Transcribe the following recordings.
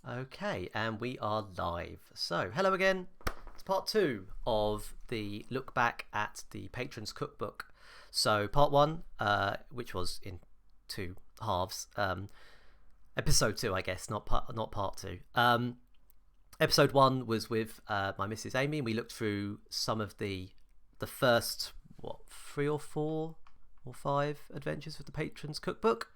Okay, and we are live. So, hello again. It's part two of the look back at the Patrons Cookbook. So, part one, which was in two halves, episode two, I guess, not part two. Episode one was with my Mrs. Amy, and we looked through some of the first three or four or five adventures of the Patrons Cookbook.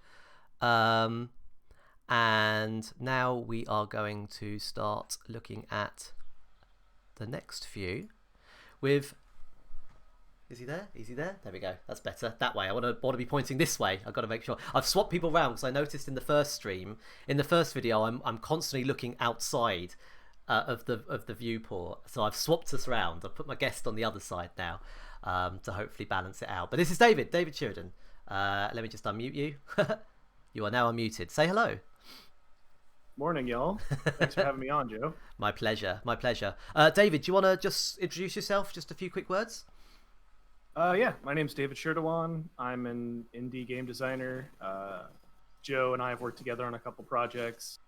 And now we are going to start looking at the next few with... Is he there? There we go. That's better. That way. I want to be pointing this way. I've got to make sure. I've swapped people around because I noticed in the first stream, in the first video, I'm constantly looking outside of the viewport. So I've swapped us around. I've put my guest on the other side now to hopefully balance it out. But this is David Schirduan. Let me just unmute you. You are now unmuted. Say hello. Morning, y'all. Thanks for having me on, Joe. My pleasure. David, do you want to just introduce yourself? Just a few quick words? Yeah, my name's David Schirduan. I'm an indie game designer. Joe and I have worked together on a couple projects.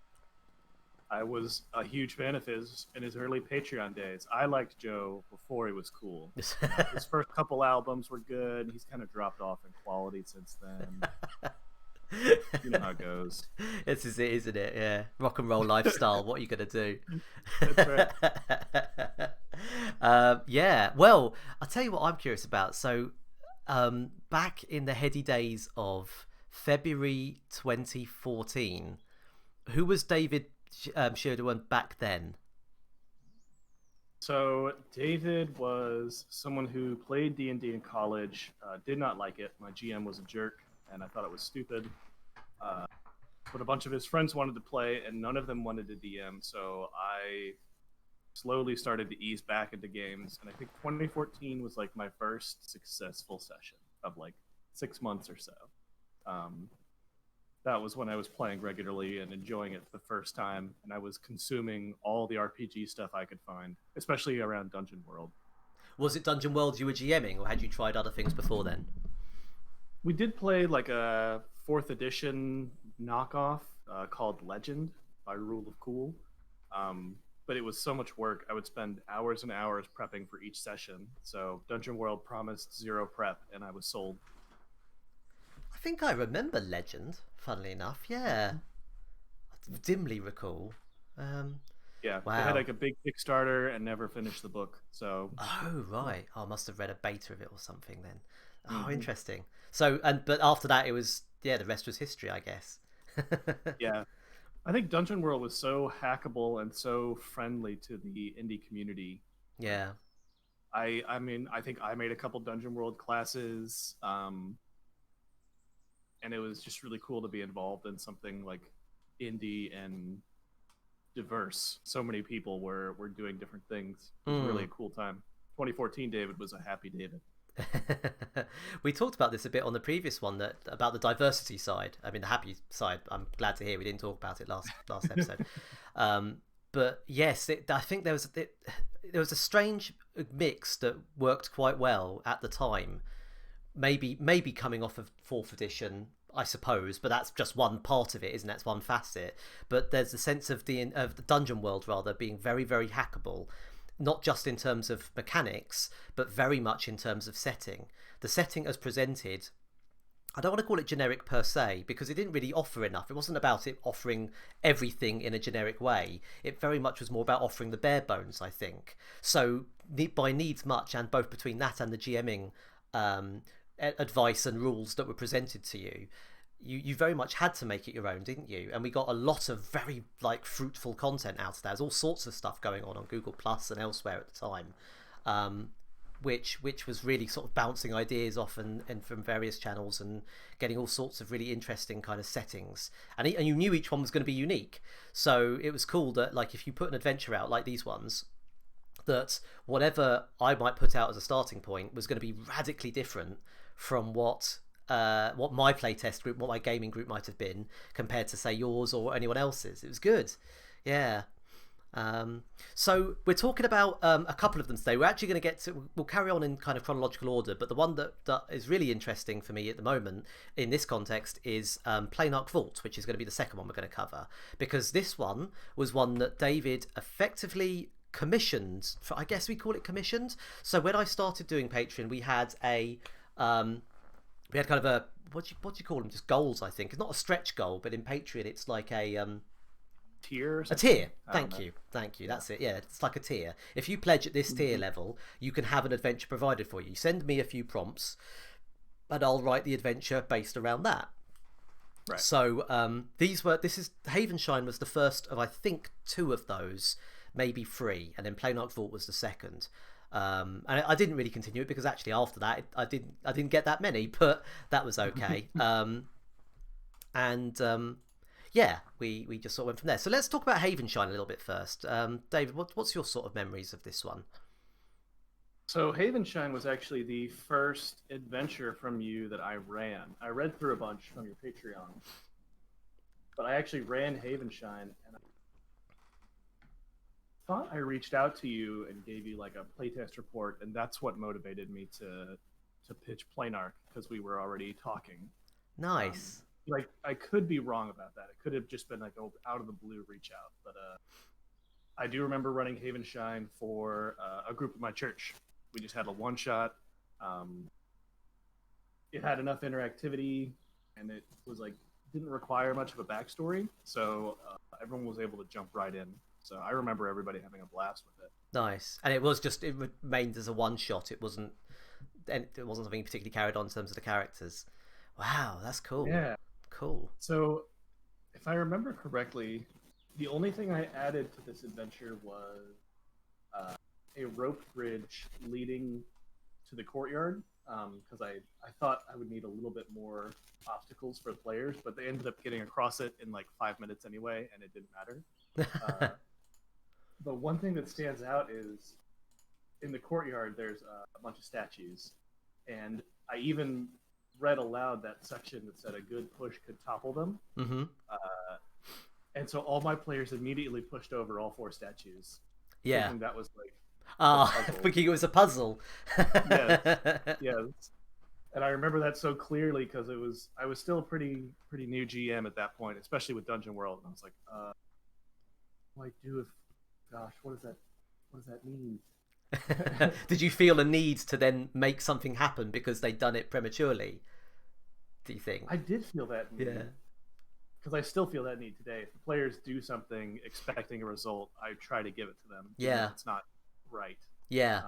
I was a huge fan of his in his early Patreon days. I liked Joe before he was cool. His first couple albums were good. He's kind of dropped off in quality since then. You know how it goes. This is it, isn't it? Yeah, rock and roll lifestyle. What are you gonna do? That's right. Yeah. Well, I'll tell you what I'm curious about. So, back in the heady days of February 2014, who was David Schirduan back then? So David was someone who played D&D in college. Did not like it. My GM was a jerk, and I thought it was stupid. But a bunch of his friends wanted to play, and none of them wanted to DM, so I slowly started to ease back into games, and I think 2014 was like my first successful session of like 6 months or so. That was when I was playing regularly and enjoying it the first time, and I was consuming all the RPG stuff I could find, especially around Dungeon World. Was it Dungeon World you were GMing, or had you tried other things before then? We did play like a 4th edition knockoff called Legend by Rule of Cool. But it was so much work. I would spend hours and hours prepping for each session. So Dungeon World promised zero prep, and I was sold. I think I remember Legend, funnily enough. Yeah. I dimly recall. Yeah, wow. They had like a big Kickstarter and never finished the book. So. Oh, right. I must have read a beta of it or something then. Oh, interesting. So, but after that, it was, the rest was history, I guess. Yeah. I think Dungeon World was so hackable and so friendly to the indie community. Yeah. I mean, I think I made a couple Dungeon World classes, and it was just really cool to be involved in something like indie and diverse. So many people were doing different things. It was really a cool time. 2014 David was a happy David. We talked about this a bit on the previous one, about the diversity side. I mean, the happy side. I'm glad to hear we didn't talk about it last episode. But yes, I think there was a strange mix that worked quite well at the time. Maybe coming off of 4th edition, I suppose, but that's just one part of it, isn't it? It's one facet. But there's a sense of the Dungeon World rather being very, very hackable. Not just in terms of mechanics, but very much in terms of setting. The setting as presented, I don't want to call it generic per se, because it didn't really offer enough. It wasn't about it offering everything in a generic way. It very much was more about offering the bare bones, I think. So by needs much, and both between that and the GMing advice and rules that were presented to you, you very much had to make it your own, didn't you? And we got a lot of very fruitful content out of that. There's all sorts of stuff going on Google Plus and elsewhere at the time, which was really sort of bouncing ideas off and from various channels and getting all sorts of really interesting kind of settings. And you knew each one was going to be unique, so it was cool that if you put an adventure out like these ones, that whatever I might put out as a starting point was going to be radically different from what my playtest group, what my gaming group might have been compared to say yours or anyone else's. It was good. Yeah. So we're talking about a couple of them today. We're actually going to get to, we'll carry on in kind of chronological order, but the one that is really interesting for me at the moment in this context is Plainarch Vault, which is going to be the second one we're going to cover, because this one was one that David effectively commissioned. I guess we call it commissioned. So when I started doing Patreon, we had kind of a, what do you call them? Just goals, I think. It's not a stretch goal, but in Patreon it's like a tier or a something? tier. Thank you. That's it. Yeah, it's like a tier. If you pledge at this tier level, you can have an adventure provided for you. You send me a few prompts, and I'll write the adventure based around that. Right. So Havenshine was the first of, I think, 2 of those, maybe 3, and then Plainarch Vault was the second. And I didn't really continue it because actually after that I didn't get that many, but that was okay. Yeah, we just sort of went from there. So let's talk about Havenshine a little bit first. David, what's your sort of memories of this one? So Havenshine was actually the first adventure from you that I ran. I read through a bunch from your Patreon, but I actually ran Havenshine, and I thought I reached out to you and gave you like a playtest report, and that's what motivated me to pitch Plainarch, because we were already talking. Nice. Like, I could be wrong about that. It could have just been like out of the blue reach out, but I do remember running Havenshine for a group at my church. We just had a one shot. It had enough interactivity, and it was like didn't require much of a backstory, so everyone was able to jump right in. So I remember everybody having a blast with it. Nice. And it remained as a one shot. It wasn't something you particularly carried on in terms of the characters. Wow, that's cool. Yeah. Cool. So, if I remember correctly, the only thing I added to this adventure was a rope bridge leading to the courtyard, because I thought I would need a little bit more obstacles for the players, but they ended up getting across it in like 5 minutes anyway, and it didn't matter. The one thing that stands out is in the courtyard there's a bunch of statues, and I even read aloud that section that said a good push could topple them. And so all my players immediately pushed over all 4 statues. Yeah. Thinking that was like thinking it was a puzzle. Yes. And I remember that so clearly because I was still a pretty new GM at that point, especially with Dungeon World. And I was like, what do I do if, gosh, what does that mean? Did you feel a need to then make something happen because they'd done it prematurely? Do you think? I did feel that need. Yeah. Because I still feel that need today. If the players do something expecting a result, I try to give it to them. Yeah. It's not right. Yeah.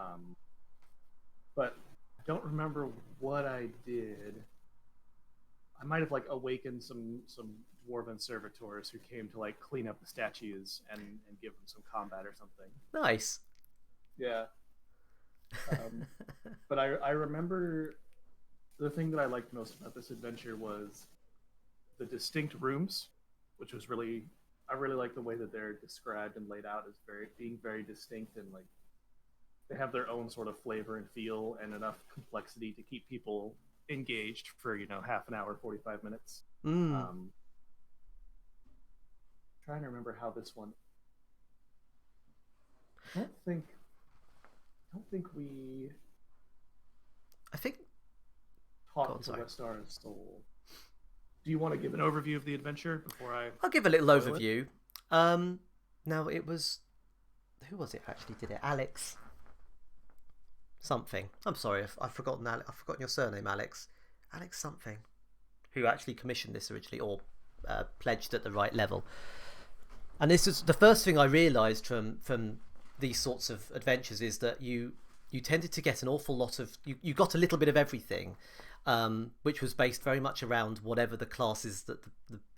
But I don't remember what I did. I might have like awakened some dwarven servitors who came to like clean up the statues and give them some combat or something. Nice. Yeah. But I remember the thing that I liked most about this adventure was the distinct rooms, which was I really like the way that they're described and laid out as being very distinct, and like they have their own sort of flavor and feel and enough complexity to keep people engaged for half an hour, 45 minutes. Trying to remember how this one. I don't think we. I think. Talked to Westar's soul. Do you want to give an overview of the adventure before I'll give a little overview. Now it was, who was it who actually did it? Alex. Something. I'm sorry, I've forgotten your surname, Alex. Alex something. Who actually commissioned this originally, or pledged at the right level. And this is the first thing I realised from these sorts of adventures, is that you tended to get an awful lot of you got a little bit of everything, which was based very much around whatever the classes that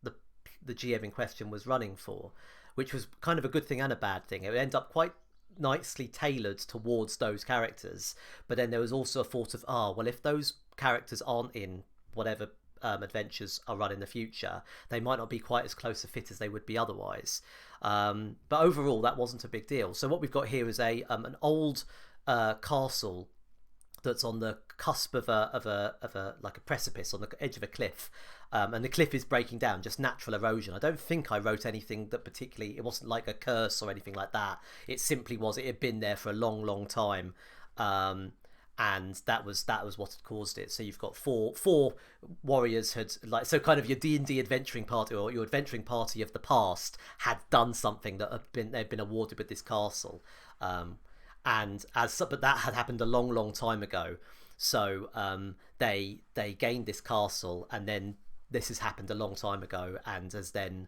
the GM in question was running for, which was kind of a good thing and a bad thing. It would end up quite nicely tailored towards those characters, but then there was also a thought of, well, if those characters aren't in whatever adventures are run in the future, they might not be quite as close a fit as they would be otherwise. But overall, that wasn't a big deal. So what we've got here is an old castle that's on the cusp of a like a precipice on the edge of a cliff, And the cliff is breaking down, just natural erosion. I don't think I wrote anything that particularly, it wasn't like a curse or anything like that. It simply was, it had been there for a long, long time. And that was what had caused it. So you've got four warriors had, like, so kind of your D&D adventuring party, or your adventuring party of the past, had done something that they'd been awarded with this castle, but that had happened a long, long time ago. So they gained this castle, and then this has happened a long time ago, and as then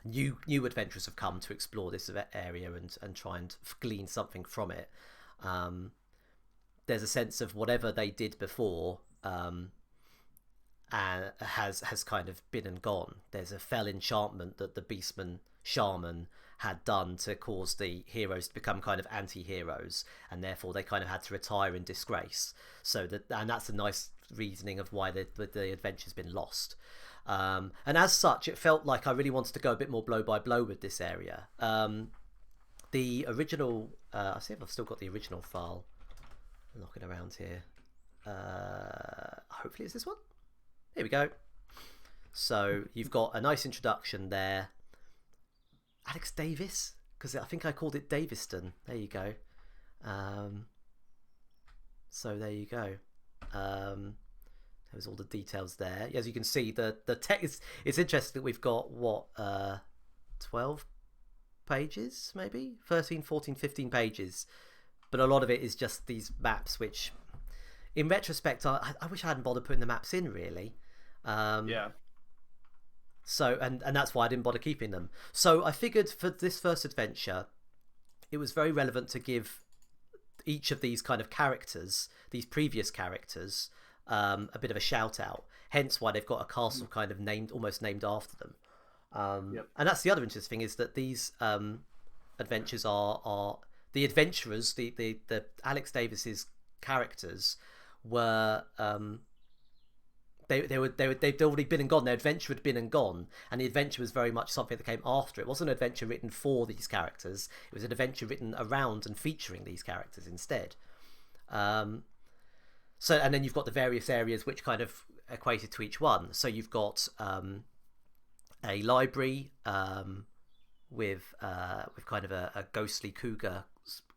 new adventurers have come to explore this area and try and glean something from it. There's a sense of whatever they did before has kind of been and gone. There's a fell enchantment that the Beastman shaman had done to cause the heroes to become kind of anti-heroes, and therefore they kind of had to retire in disgrace. And that's a nice reasoning of why the adventure's been lost. And as such, it felt like I really wanted to go a bit more blow by blow with this area. The original, I'll see if I've still got the original file. I'm knocking around here. Hopefully it's this one. Here we go. So you've got a nice introduction there. Alex Davis, because I think I called it Daviston. There you go. So there you go. There's all the details there. As you can see, the text. It's interesting that we've got 12 pages, maybe 13, 14, 15 pages, but a lot of it is just these maps, which in retrospect I wish I hadn't bothered putting the maps in, really. Yeah. So and that's why I didn't bother keeping them. So I figured for this first adventure it was very relevant to give each of these kind of characters, these previous characters, a bit of a shout out, hence why they've got a castle kind of almost named after them. And that's the other interesting thing, is that these adventures are the adventurers, the Alex Davis's characters were they'd already been and gone. Their adventure had been and gone, and the adventure was very much something that came after. It wasn't an adventure written for these characters. It was an adventure written around and featuring these characters instead. So, and then you've got the various areas which kind of equated to each one. So you've got a library with kind of a ghostly cougar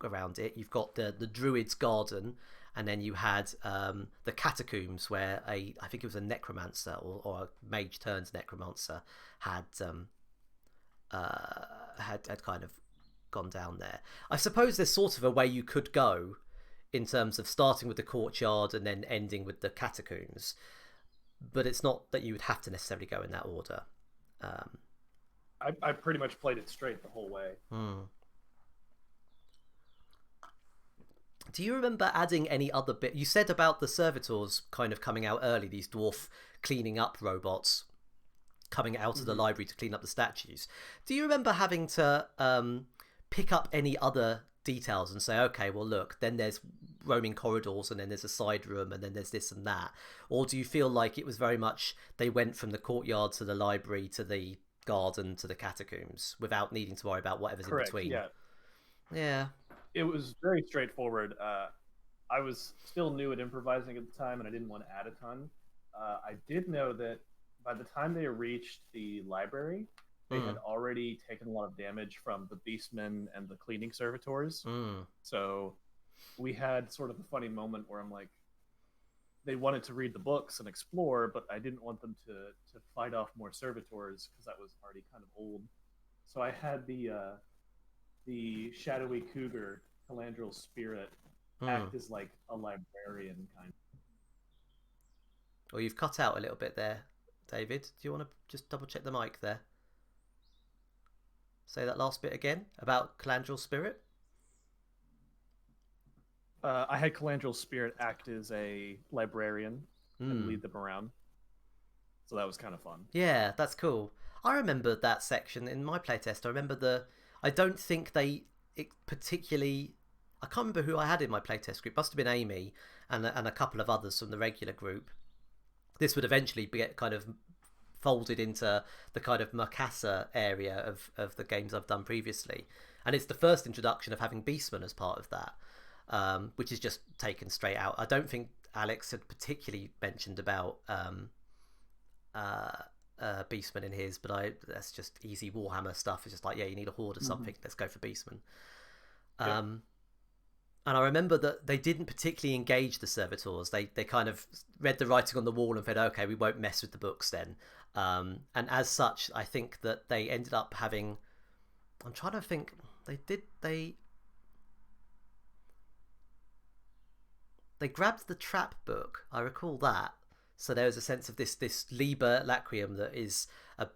around it. You've got the druid's garden, and then you had the catacombs, where I think it was a necromancer or a mage turned necromancer had kind of gone down there. I suppose there's sort of a way you could go in terms of starting with the courtyard and then ending with the catacombs, but it's not that you would have to necessarily go in that order. I pretty much played it straight the whole way. Do you remember adding any other bit? You said about the servitors kind of coming out early, these dwarf cleaning up robots coming out of the library to clean up the statues. Do you remember having to pick up any other details and say, okay, well look, then there's roaming corridors, and then there's a side room, and then there's this and that? Or do you feel like it was very much they went from the courtyard to the library to the garden to the catacombs without needing to worry about whatever's Correct, in between? Yeah. It was very straightforward. I was still new at improvising at the time, and I didn't want to add a ton. I did know that by the time they reached the library, they had already taken a lot of damage from the beastmen and the cleaning servitors. So we had sort of a funny moment where I'm like, they wanted to read the books and explore, but I didn't want them to fight off more servitors because that was already kind of old. So I had the shadowy cougar, Calandrel's spirit, act as like a librarian kind of. Well, you've cut out a little bit there, David. Do you want to just double check the mic there? Say that last bit again about Calandrel's spirit. I had Calandrel's spirit act as a librarian and lead them around. So that was kind of fun. Yeah, that's cool. I remember that section in my playtest. I remember I don't think particularly... I can't remember who I had in my playtest group. Must have been Amy and a couple of others from the regular group. This would eventually get kind of folded into the kind of Macassar area of the games I've done previously. And it's the first introduction of having Beastmen as part of that, which is just taken straight out. I don't think Alex had particularly mentioned about uh, Beastman in his, but that's just easy Warhammer stuff. It's just like, yeah, you need a horde of something. Let's go for Beastman. Yep. And I remember that they didn't particularly engage the servitors. They kind of read the writing on the wall and said, okay, we won't mess with the books then. And as such, I think that they ended up having. I'm trying to think. They grabbed the trap book. I recall that. So there was a sense of this Liber Lacrium that is a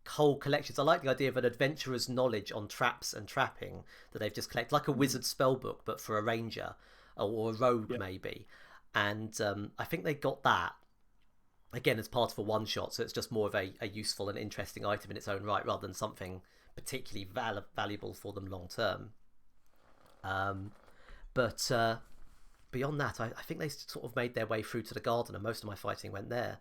whole collection. So I like the idea of an adventurer's knowledge on traps and trapping that they've just collected, like a wizard spell book, but for a ranger or a rogue maybe. And I think they got that again as part of a one shot. So it's just more of a useful and interesting item in its own right, rather than something particularly valuable for them long term. But beyond that, I think they sort of made their way through to the garden, and most of my fighting went there.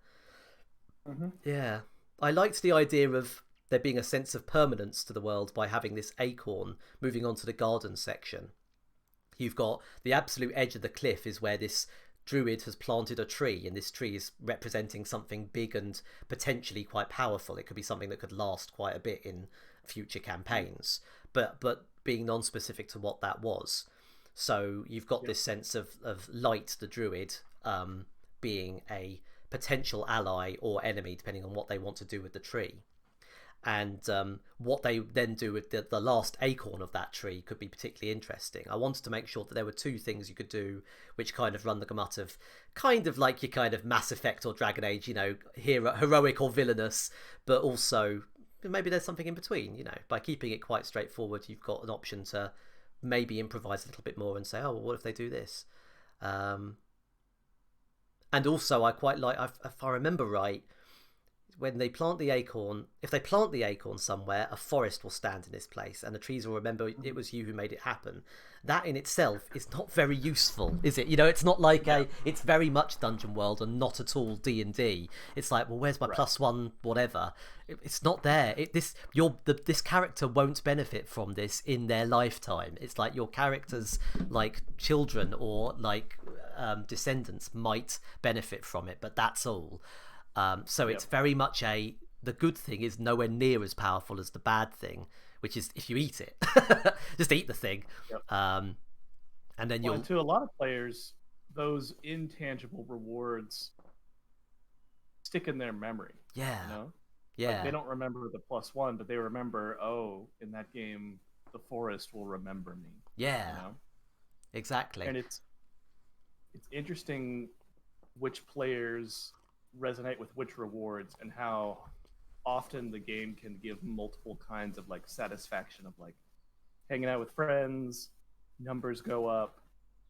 Yeah, I liked the idea of there being a sense of permanence to the world by having this acorn moving on to the garden section. You've got the absolute edge of the cliff is where this druid has planted a tree, and this tree is representing something big and potentially quite powerful. It could be something that could last quite a bit in future campaigns, but being non-specific to what that was. So you've got this sense of Light, the druid, being a potential ally or enemy, depending on what they want to do with the tree. And what they then do with the last acorn of that tree could be particularly interesting. I wanted to make sure that there were two things you could do which kind of run the gamut of kind of like your kind of Mass Effect or Dragon Age, heroic or villainous, but also maybe there's something in between. By keeping it quite straightforward, you've got an option to maybe improvise a little bit more and say, oh, well, what if they do this? And also I quite like, if I remember right, when they plant the acorn, if they plant the acorn somewhere, a forest will stand in its place, and the trees will remember it was you who made it happen. That in itself is not very useful, is it? It's not like it's very much Dungeon World and not at all D&D. It's like, well, where's my +1 whatever? It's not there. This character won't benefit from this in their lifetime. It's like your characters, like children or like descendants, might benefit from it, but that's all. So it's very much the good thing is nowhere near as powerful as the bad thing, which is if you eat it. Just eat the thing. And then and to a lot of players, those intangible rewards stick in their memory. Yeah. Like they don't remember the +1, but they remember, oh, in that game, the forest will remember me. Yeah. Exactly. And it's interesting which players resonate with which rewards and how often the game can give multiple kinds of like satisfaction of like hanging out with friends, numbers go up,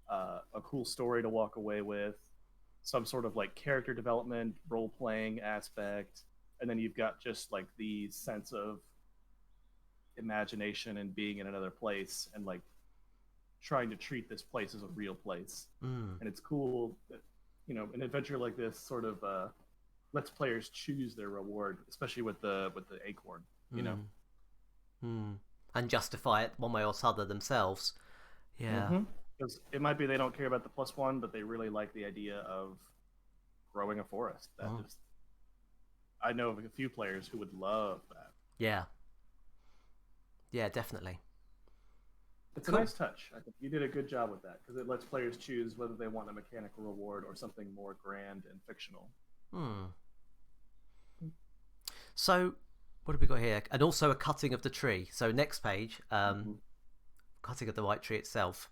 a cool story to walk away with, some sort of like character development, role-playing aspect, and then you've got just like the sense of imagination and being in another place and like trying to treat this place as a real place. And it's cool that an adventure like this sort of lets players choose their reward, especially with the acorn. And justify it one way or other themselves. Yeah. Because it might be they don't care about the +1, but they really like the idea of growing a forest. I know of a few players who would love that. Yeah. Yeah, definitely. It's a nice touch. I think you did a good job with that because it lets players choose whether they want a mechanical reward or something more grand and fictional. So, what have we got here? And also a cutting of the tree. So next page, cutting of the white tree itself.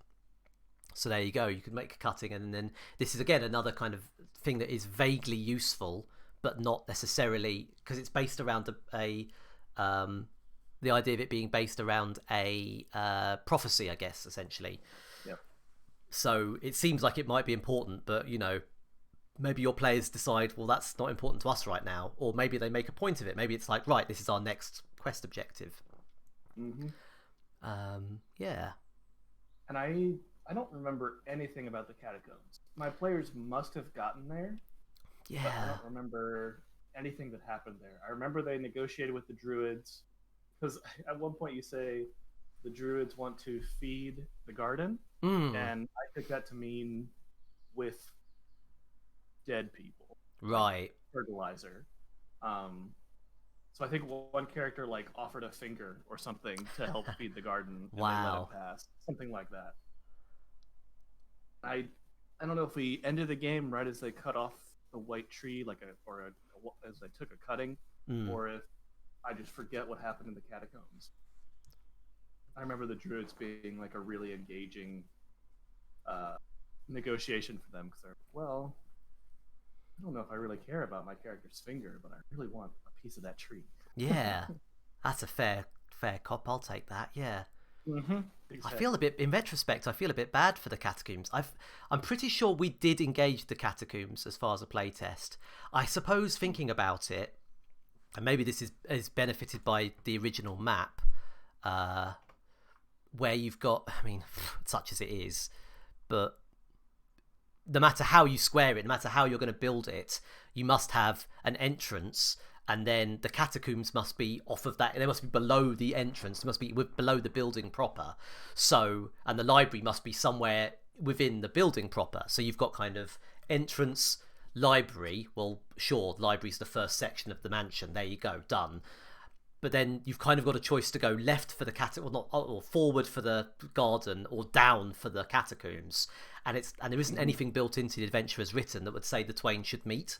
So there you go. You can make a cutting, and then this is again another kind of thing that is vaguely useful, but not necessarily because it's based around the idea of it being based around a prophecy, I guess, essentially. Yep. So it seems like it might be important, but maybe your players decide, well, that's not important to us right now, or maybe they make a point of it. Maybe it's like, right, this is our next quest objective. Yeah. And I don't remember anything about the catacombs. My players must have gotten there. Yeah. But I don't remember anything that happened there. I remember they negotiated with the druids, because at one point you say the druids want to feed the garden, and I took that to mean with dead people, right? Fertilizer. So I think one character like offered a finger or something to help feed the garden, and they let him Wow. pass, something like that. I I don't know if we ended the game right as they cut off the white tree, like as they took a cutting, Mm. or if I just forget what happened in the catacombs. I remember the druids being like a really engaging uh, negotiation for them because they're well, I don't know if I really care about my character's finger, but I really want a piece of that tree. Yeah. That's a fair cop. I'll take that. Yeah. Mm-hmm. I feel a Exactly. bit, in retrospect, I feel a bit bad for the catacombs. I'm pretty sure we did engage the catacombs as far as a playtest. I suppose thinking about it, and maybe this is benefited by the original map, uh, where you've got, I mean, such as it is, but no matter how you square it, no matter how you're going to build it, you must have an entrance, and then the catacombs must be off of that. They must be below the entrance. They must be below the building proper. So, and the library must be somewhere within the building proper. So you've got kind of entrance, library. Well, sure, library's the first section of the mansion. There you go, done. But then you've kind of got a choice to go left for the or forward for the garden, or down for the catacombs. And there isn't Mm-hmm. anything built into the adventure as written that would say the twain should meet.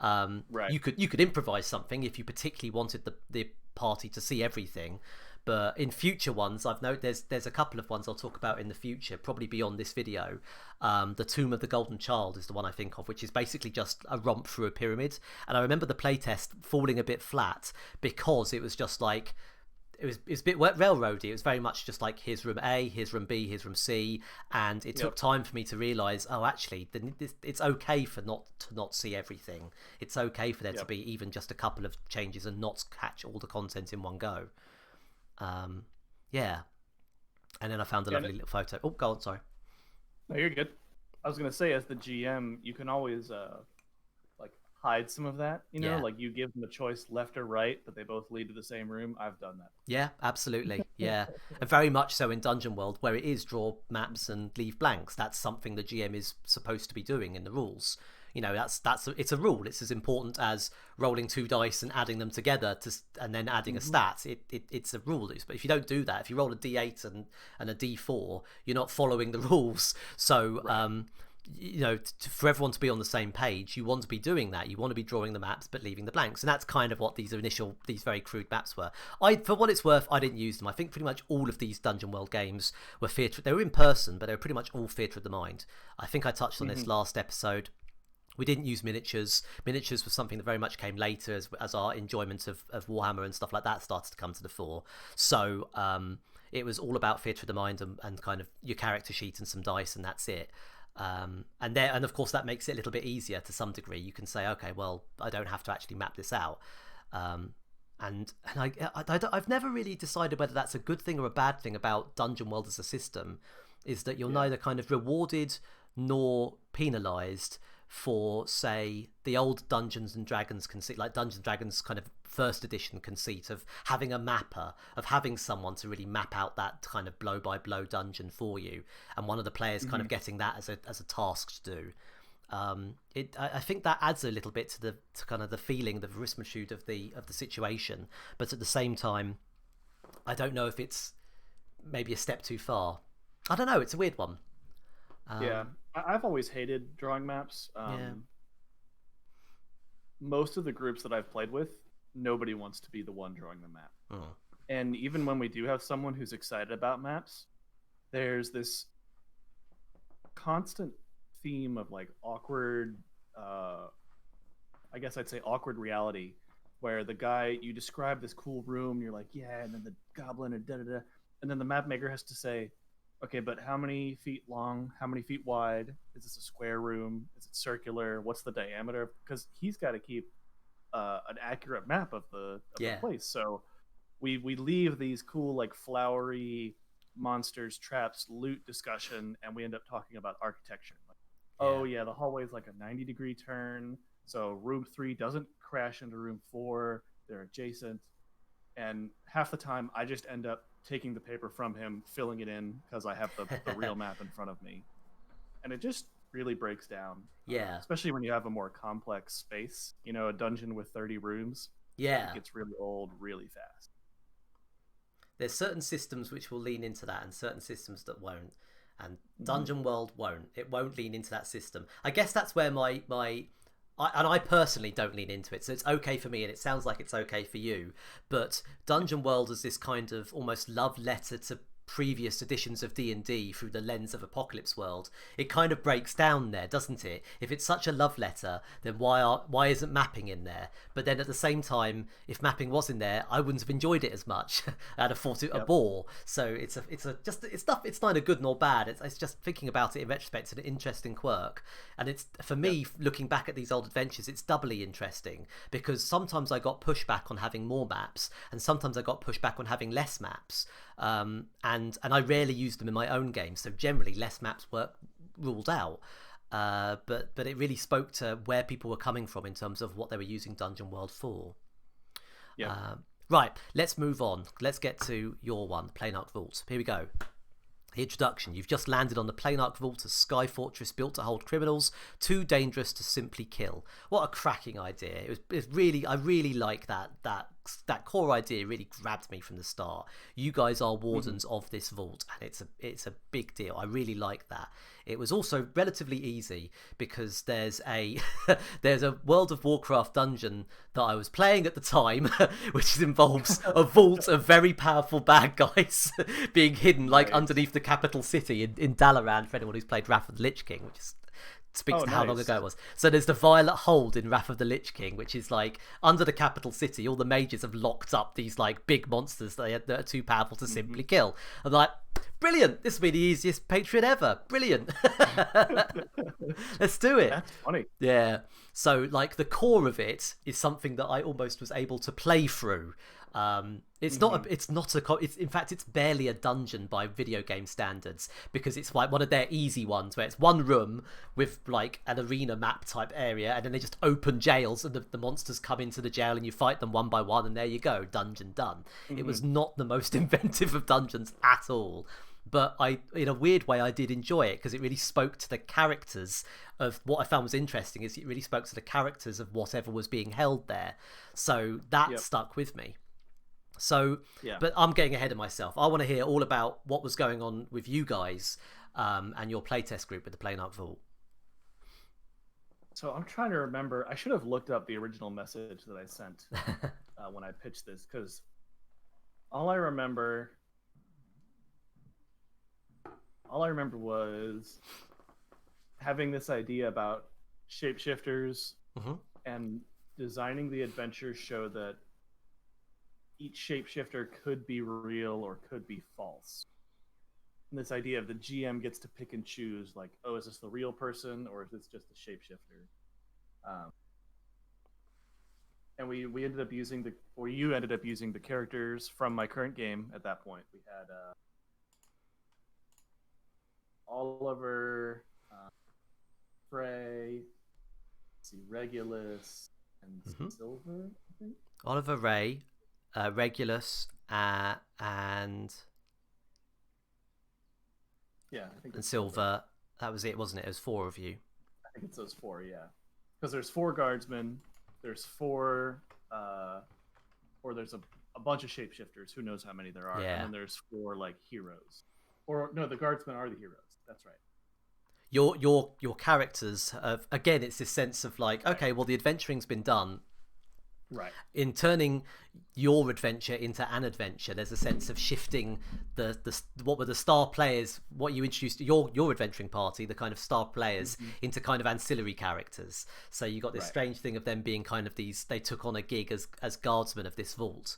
Right. You could improvise something if you particularly wanted the party to see everything. But in future ones, I've noted there's a couple of ones I'll talk about in the future, probably beyond this video. The Tomb of the Golden Child is the one I think of, which is basically just a romp through a pyramid. And I remember the playtest falling a bit flat because it was just like it was a bit railroady. It was very much just like, here's room A, here's room B, here's room C, and it took Yep. time for me to realize, oh, actually, it's okay for not see everything. It's okay for there to Yep. be even just a couple of changes and not catch all the content in one go. Um, yeah, and then I found a Yeah. lovely little photo. Oh, go on, sorry. No, you're good. I was gonna say, as the GM, you can always like hide some of that. Yeah, Like you give them a choice, left or right, but they both lead to the same room. I've done that. yeah, absolutely, yeah, and very much so in Dungeon World, where it is draw maps and leave blanks. That's something the GM is supposed to be doing in the rules. It's a rule. It's as important as rolling two dice and adding them together and then adding a Mm-hmm. stat. It's a rule. But if you don't do that, if you roll a d8 and a d4, you're not following the rules. So Right. for everyone to be on the same page, you want to be doing that. You want to be drawing the maps but leaving the blanks, and that's kind of what these very crude maps were. For what it's worth, I didn't use them. I think pretty much all of these Dungeon World games were theatre. They were in person, but they were pretty much all theatre of the mind. I think I touched on this Mm-hmm. last episode. We didn't use miniatures. Miniatures was something that very much came later as our enjoyment of Warhammer and stuff like that started to come to the fore. So it was all about theatre of the mind and kind of your character sheet and some dice, and that's it. And of course that makes it a little bit easier to some degree. You can say, okay, well, I don't have to actually map this out. I've never really decided whether that's a good thing or a bad thing about Dungeon World as a system, is that you're Yeah. neither kind of rewarded nor penalised for, say, the old Dungeons and Dragons conceit, like Dungeons and Dragons kind of first edition conceit of having a mapper, of having someone to really map out that kind of blow by blow dungeon for you, and one of the players kind Mm-hmm. of getting that as a task to do. I think that adds a little bit to kind of the feeling, the verisimilitude of the situation, but at the same time, I don't know if it's maybe a step too far. I don't know. It's a weird one. Yeah. Um, I've always hated drawing maps. yeah. Most of the groups that I've played with, nobody wants to be the one drawing the map. Oh. And even when we do have someone who's excited about maps, there's this constant theme of like awkward, I guess I'd say awkward reality, where the guy, you describe this cool room, you're like, yeah, and then the goblin and da da da, and then the map maker has to say, okay, but how many feet long, how many feet wide, is this a square room, is it circular, what's the diameter, because he's got to keep an accurate map of the Yeah. place. So we leave these cool like flowery monsters, traps, loot discussion, and we end up talking about architecture. Like, Yeah. oh yeah, the hallway is like a 90-degree turn, so room 3 doesn't crash into room 4. They're adjacent, and half the time I just end up taking the paper from him, filling it in because I have the real map in front of me, and it just really breaks down. Yeah. Especially when you have a more complex space. You know, a dungeon with 30 rooms. Yeah. It gets really old really fast. There's certain systems which will lean into that and certain systems that won't. And Mm-hmm. Dungeon World won't. It won't lean into that system. I guess that's where I personally don't lean into it, so it's okay for me, and it sounds like it's okay for you. But Dungeon World is this kind of almost love letter to previous editions of D&D through the lens of Apocalypse World. It kind of breaks down there, doesn't it? If it's such a love letter, then why isn't mapping in there? But then at the same time, if mapping was in there, I wouldn't have enjoyed it as much. I'd have thought it a bore. So it's neither good nor bad. It's just thinking about it in retrospect, it's an interesting quirk. And it's, for me, looking back at these old adventures, it's doubly interesting because sometimes I got pushback on having more maps, and sometimes I got pushback on having less maps. And I rarely use them in my own game, so generally less maps were ruled out. But it really spoke to where people were coming from in terms of what they were using Dungeon World for. Yeah. Right, let's move on. Let's get to your one, Plainarch Vault. Here we go. The introduction. You've just landed on the Plainarch Vault, a sky fortress built to hold criminals, too dangerous to simply kill. What a cracking idea. It's really, I really like that core idea. Really grabbed me from the start. You guys are wardens of this vault, and it's a big deal. I really like that. It was also relatively easy because there's a World of Warcraft dungeon that I was playing at the time, which involves a vault of very powerful bad guys being hidden like underneath the capital city in Dalaran, for anyone who's played Wrath of the Lich King, which is speaks to how long ago it was. So there's the Violet Hold in Wrath of the Lich King, which is like under the capital city, all the mages have locked up these like big monsters that are too powerful to simply kill. I'm like, brilliant, this will be the easiest Patreon ever. Brilliant. Let's do it. That's funny. Yeah. So like the core of it is something that I almost was able to play through. It's in fact it's barely a dungeon by video game standards, because it's like one of their easy ones where it's one room with like an arena map type area, and then they just open jails and the monsters come into the jail and you fight them one by one, and there you go, dungeon done. It was not the most inventive of dungeons at all, but in a weird way I did enjoy it because it really spoke to the characters of what I found was interesting. Is it really spoke to the characters of whatever was being held there, so that stuck with me. So, but I'm getting ahead of myself. I want to hear all about what was going on with you guys and your playtest group with the Plainarch Vault. So I'm trying to remember. I should have looked up the original message that I sent when I pitched this, because all I remember was having this idea about shapeshifters and designing the adventure show that each shapeshifter could be real or could be false. And this idea of the GM gets to pick and choose, like, oh, is this the real person or is this just a shapeshifter? And we ended up using you ended up using the characters from my current game at that point. We had Oliver, Frey, Regulus, and Silver, I think. Oliver, Ray, Regulus, and I think and Silver. That was it, wasn't it? It was 4 of you. I think it's those 4, yeah. Because there's 4 guardsmen, there's 4, or there's a bunch of shapeshifters. Who knows how many there are? Yeah. And then there's 4 like heroes. Or no, the guardsmen are the heroes. That's right. Your characters have, again, it's this sense of like, okay, well, the adventuring's been done. Right. In turning your adventure into an adventure, there's a sense of shifting the what were the star players, what you introduced your adventuring party, the kind of star players, into kind of ancillary characters. So you got this strange thing of them being kind of they took on a gig as guardsmen of this vault.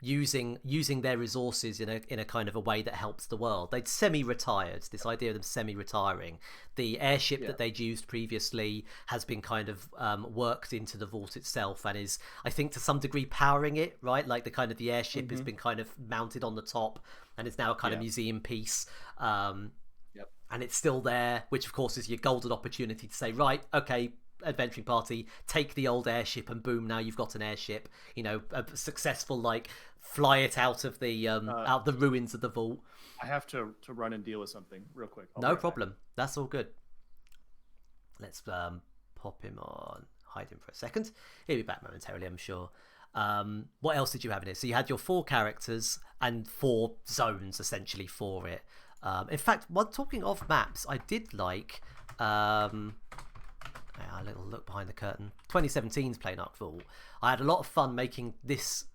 Using their resources in a kind of a way that helps the world. They'd semi-retired. This idea of them semi-retiring. The airship that they'd used previously has been kind of worked into the vault itself, and is, I think, to some degree powering it. Right, like the airship has been kind of mounted on the top, and it's now a kind of museum piece. And it's still there, which of course is your golden opportunity to say, right, okay, adventuring party, take the old airship, and boom, now you've got an airship. You know, a successful fly it out of the out the ruins of the vault. I have to run and deal with something real quick. No problem. That's all good. Let's pop him on, hide him for a second. He'll be back momentarily, I'm sure. What else did you have in it? So you had your 4 characters and 4 zones essentially for it. In fact, while talking of maps, I did like a little look behind the curtain. 2017's Playnark Vault. I had a lot of fun making this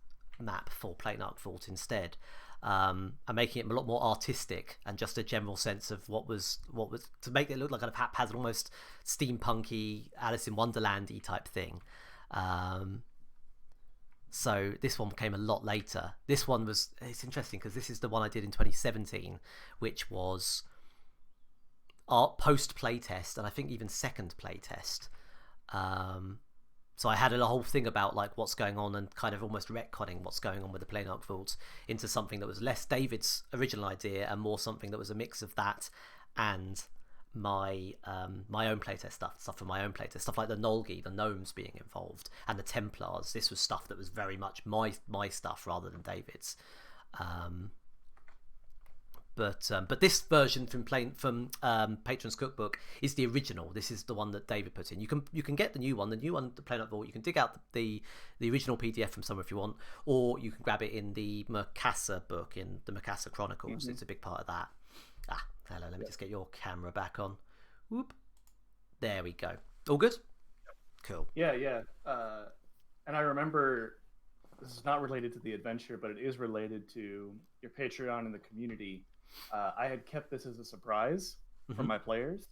map for Playnark Vault instead, and making it a lot more artistic and just a general sense of what was to make it look like kind of haphazard, almost steampunky, Alice in Wonderland-y type thing. So this one came a lot later. This one it's interesting because this is the one I did in 2017, which was our post playtest and I think even second playtest. So I had a whole thing about like what's going on and kind of almost retconning what's going on with the Playnark Vault into something that was less David's original idea and more something that was a mix of that and my own playtest stuff from my own playtest, stuff like the Nolgi, the gnomes being involved, and the Templars. This was stuff that was very much my stuff rather than David's. But this version from Patron's Cookbook is the original. This is the one that David put in. You can get the new one, the Playnark Vault. You can dig out the original PDF from somewhere if you want, or you can grab it in the Mercassa book, in the Mercassa Chronicles. It's a big part of that. Hello, let me just get your camera back on. Whoop. There we go. All good? Cool. Yeah. And I remember, this is not related to the adventure, but it is related to your Patreon and the community. I had kept this as a surprise for my players.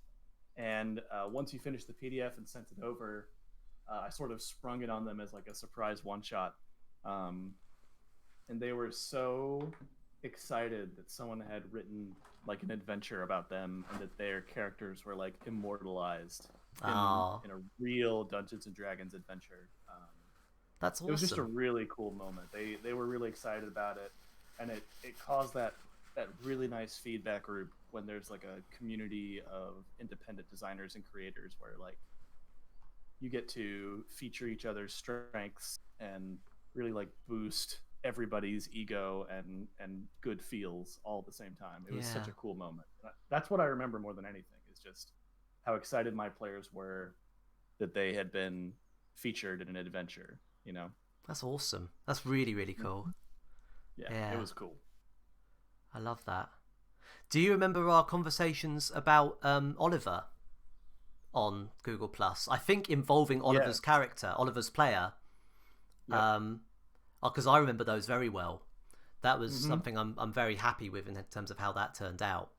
And once you finished the PDF and sent it over, I sort of sprung it on them as like a surprise one-shot. And they were so excited that someone had written like an adventure about them and that their characters were like immortalized in a real Dungeons and Dragons adventure. That's awesome. It was just a really cool moment. They were really excited about it, and it caused that really nice feedback loop when there's like a community of independent designers and creators where like you get to feature each other's strengths and really like boost everybody's ego and good feels all at the same time. It was such a cool moment. That's what I remember more than anything, is just how excited my players were that they had been featured in an adventure, you know? That's awesome. That's really, really cool. Yeah, it was cool. I love that. Do you remember our conversations about Oliver on Google Plus? I think involving Oliver's character, Oliver's player. Because I remember those very well. That was something I'm very happy with in terms of how that turned out.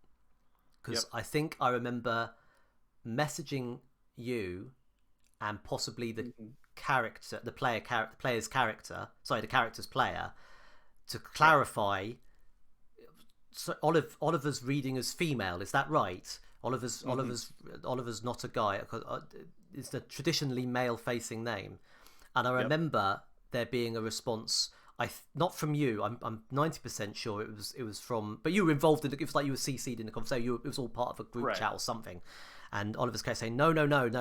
Because I think I remember messaging you and possibly the character, the character's player, to clarify. So Oliver's reading as female, is that right? Oliver's not a guy. It's the traditionally male-facing name, and I remember there being a response. Not from you. I'm 90% sure it was from. But you were involved in it. It was like you were CC'd in the conversation. It was all part of a group chat or something. And Oliver's case saying no.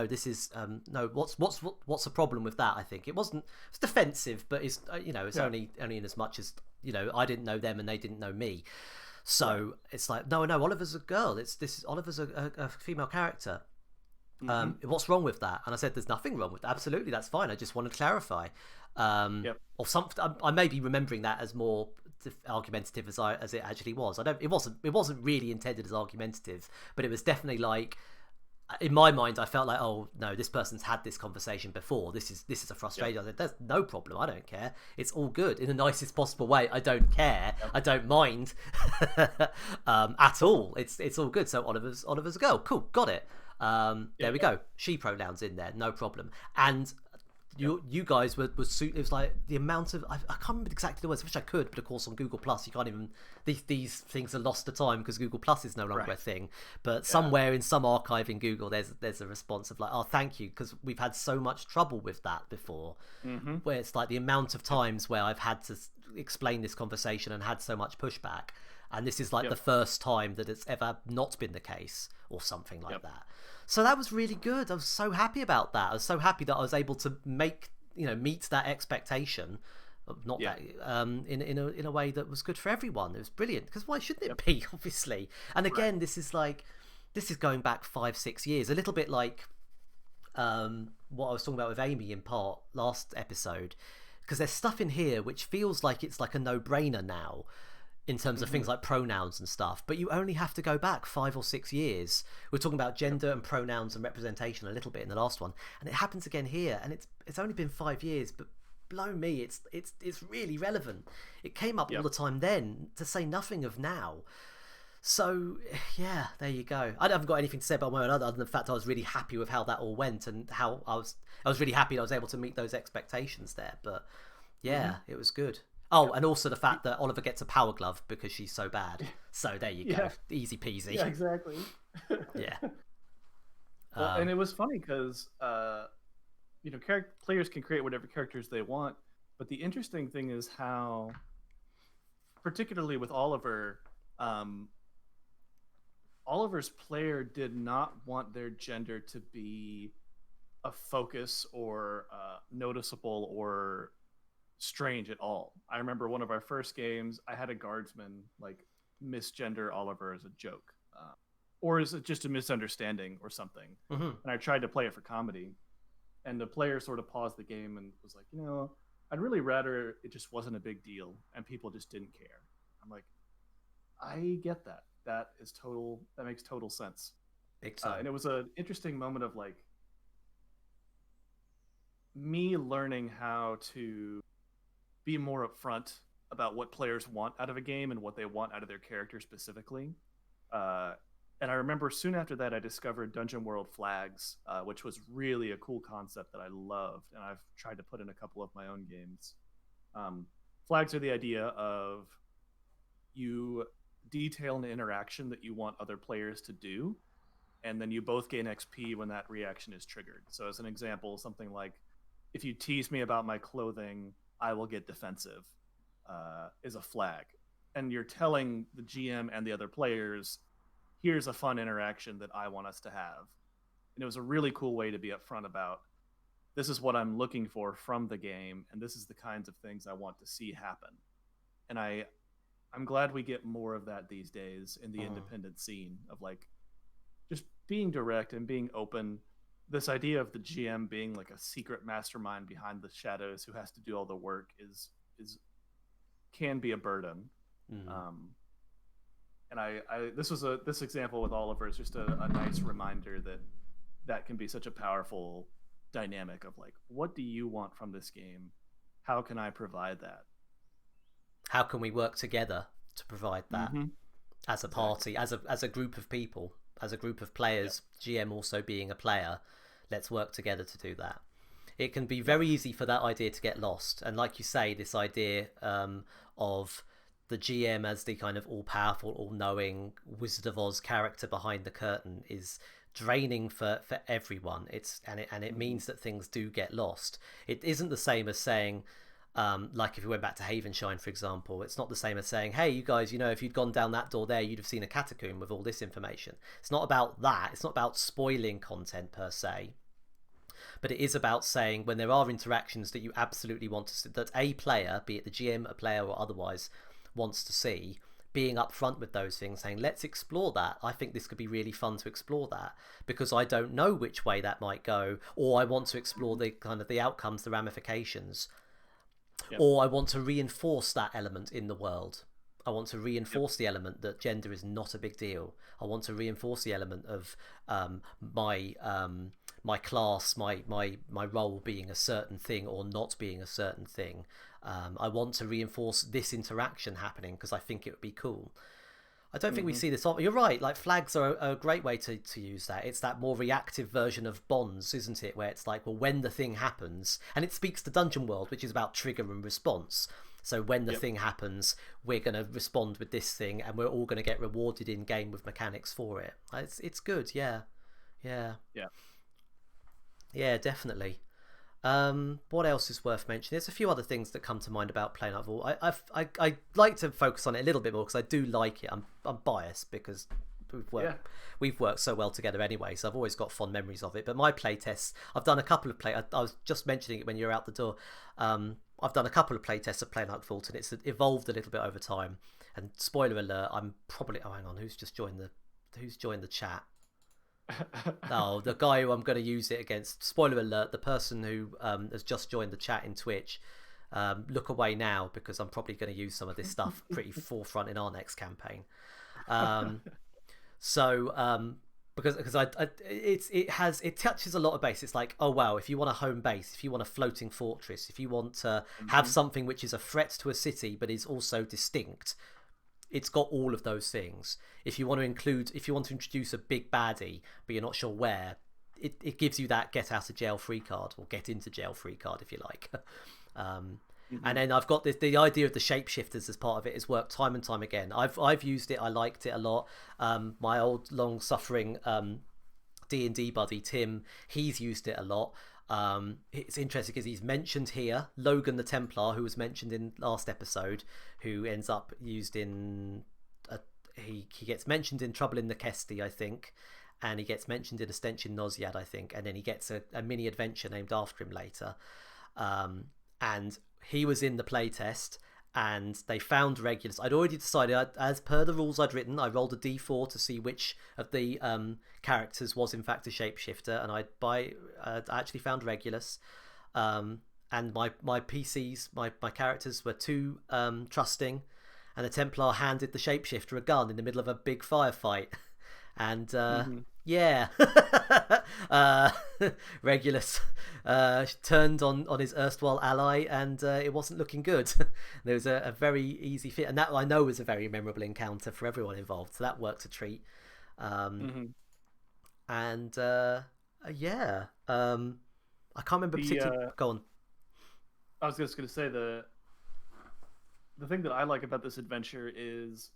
This is no. What's the problem with that? I think it wasn't. It's defensive, but it's it's only in as much as I didn't know them and they didn't know me. So it's like no. Oliver's a girl. Oliver's a female character. What's wrong with that? And I said, there's nothing wrong with that. Absolutely, that's fine. I just want to clarify. Or something. I may be remembering that as more argumentative as it actually was. It wasn't really intended as argumentative, but it was definitely like, in my mind, I felt like, oh no, this person's had this conversation before. This is a frustration. I said, there's no problem. I don't care. It's all good in the nicest possible way. I don't care. I don't mind at all. It's all good. So Oliver's a girl. Cool, got it. There we go. She pronouns in there, no problem. And you guys were it was like the amount of I can't remember exactly the words. I wish I could, but of course on Google Plus you can't even. These things are lost to time because Google Plus is no longer a thing. But somewhere in some archive in Google, there's a response of like, oh, thank you, because we've had so much trouble with that before. Where it's like the amount of times where I've had to explain this conversation and had so much pushback, and this is like the first time that it's ever not been the case or something like that. So that was really good. I was so happy about that. I was so happy that I was able to meet that expectation, not that in a way that was good for everyone. It was brilliant, because why shouldn't it be? Obviously. And again, this is going back 5-6 years, a little bit like what I was talking about with Amy in part last episode, because there's stuff in here which feels like it's like a no-brainer now in terms of things like pronouns and stuff, but you only have to go back 5 or 6 years. We're talking about gender and pronouns and representation a little bit in the last one, and it happens again here, and it's only been 5 years, but blow me, it's really relevant. It came up all the time then, to say nothing of now. So yeah, there you go. I haven't got anything to say about my own other than the fact I was really happy with how that all went, and how I was really happy I was able to meet those expectations there. But yeah, it was good. Oh, and also the fact that Oliver gets a power glove because she's so bad. So there you go, easy peasy. Yeah, exactly. Yeah. Well, and it was funny because players can create whatever characters they want, but the interesting thing is how, particularly with Oliver, Oliver's player did not want their gender to be a focus or noticeable or strange at all. I remember one of our first games, I had a guardsman like misgender Oliver as a joke, or is it just a misunderstanding or something? And I tried to play it for comedy, and the player sort of paused the game and was like, I'd really rather it just wasn't a big deal and people just didn't care. I'm like, I get that. That makes total sense. Big time. And it was an interesting moment of like me learning how to be more upfront about what players want out of a game and what they want out of their character specifically. And I remember soon after that, I discovered Dungeon World flags, which was really a cool concept that I loved, and I've tried to put in a couple of my own games. Flags are the idea of you detail an interaction that you want other players to do, and then you both gain XP when that reaction is triggered. So as an example, something like, if you tease me about my clothing, I will get defensive, is a flag. And you're telling the GM and the other players, here's a fun interaction that I want us to have. And it was a really cool way to be upfront about, this is what I'm looking for from the game, and this is the kinds of things I want to see happen. And I'm glad we get more of that these days in the independent scene, of like just being direct and being open. This idea of the GM being like a secret mastermind behind the shadows who has to do all the work is can be a burden. And this example with Oliver is just a nice reminder that can be such a powerful dynamic of like, what do you want from this game? How can I provide that? How can we work together to provide that as a party, as a group of people, as a group of players, GM also being a player? Let's work together to do that. It can be very easy for that idea to get lost. And like you say, this idea of the GM as the kind of all-powerful, all-knowing Wizard of Oz character behind the curtain is draining for everyone. It means that things do get lost. It isn't the same as saying, like if we went back to Havenshine, for example, it's not the same as saying, hey, you guys, if you'd gone down that door there, you'd have seen a catacomb with all this information. It's not about that. It's not about spoiling content per se. But it is about saying, when there are interactions that you absolutely want to see, that a player, be it the GM, a player or otherwise, wants to see, being upfront with those things, saying, let's explore that. I think this could be really fun to explore that, because I don't know which way that might go, or I want to explore the kind of the outcomes, the ramifications. Or I want to reinforce that element in the world. I want to reinforce the element that gender is not a big deal. I want to reinforce the element of my class, my role being a certain thing or not being a certain thing. I want to reinforce this interaction happening because I think it would be cool. I don't think we see this often. You're right, like flags are a great way to use that. It's that more reactive version of bonds, isn't it? Where it's like, well, when the thing happens, and it speaks to Dungeon World, which is about trigger and response. So when the thing happens, we're going to respond with this thing, and we're all going to get rewarded in game with mechanics for it. It's good, yeah, definitely. What else is worth mentioning? There's a few other things that come to mind about playing Night Vault. I like to focus on it a little bit more because I do like it. I'm biased because we've worked so well together anyway, so I've always got fond memories of it. But my playtests, I've done a couple of I was just mentioning it when you were out the door. I've done a couple of playtests of Playing Night Vault, and it's evolved a little bit over time. And spoiler alert, I'm probably hang on, who's joined the chat? Oh, the guy who I'm going to use it against. Spoiler alert: the person who has just joined the chat in Twitch. Look away now because I'm probably going to use some of this stuff pretty forefront in our next campaign. Um, so because it touches a lot of base. It's like, oh wow, if you want a home base, if you want a floating fortress, if you want to have something which is a threat to a city but is also distinct, it's got all of those things. If you want to introduce a big baddie but you're not sure where, it gives you that get out of jail free card, or get into jail free card if you like. And then I've got the idea of the shapeshifters as part of it has worked time and time again. I've used it. I liked it a lot. My old long suffering D&D buddy Tim, he's used it a lot. It's interesting because he's mentioned here Logan the Templar, who was mentioned in last episode, who ends up used in he gets mentioned in Trouble in the Kesti, I think, and he gets mentioned in A Stench in Nosyad, I think, and then he gets a mini adventure named after him later. And he was in the playtest, and they found Regulus. I'd already decided, as per the rules I'd written, I rolled a d4 to see which of the characters was in fact a shapeshifter, and I actually found Regulus. And my PCs, my characters were too trusting, and the Templar handed the shapeshifter a gun in the middle of a big firefight. And yeah, Regulus turned on his erstwhile ally, and it wasn't looking good. There was a very easy fit, and that I know was a very memorable encounter for everyone involved. So that worked a treat. And yeah, I can't remember particularly. Go on. I was just going to say the thing that I like about this adventure is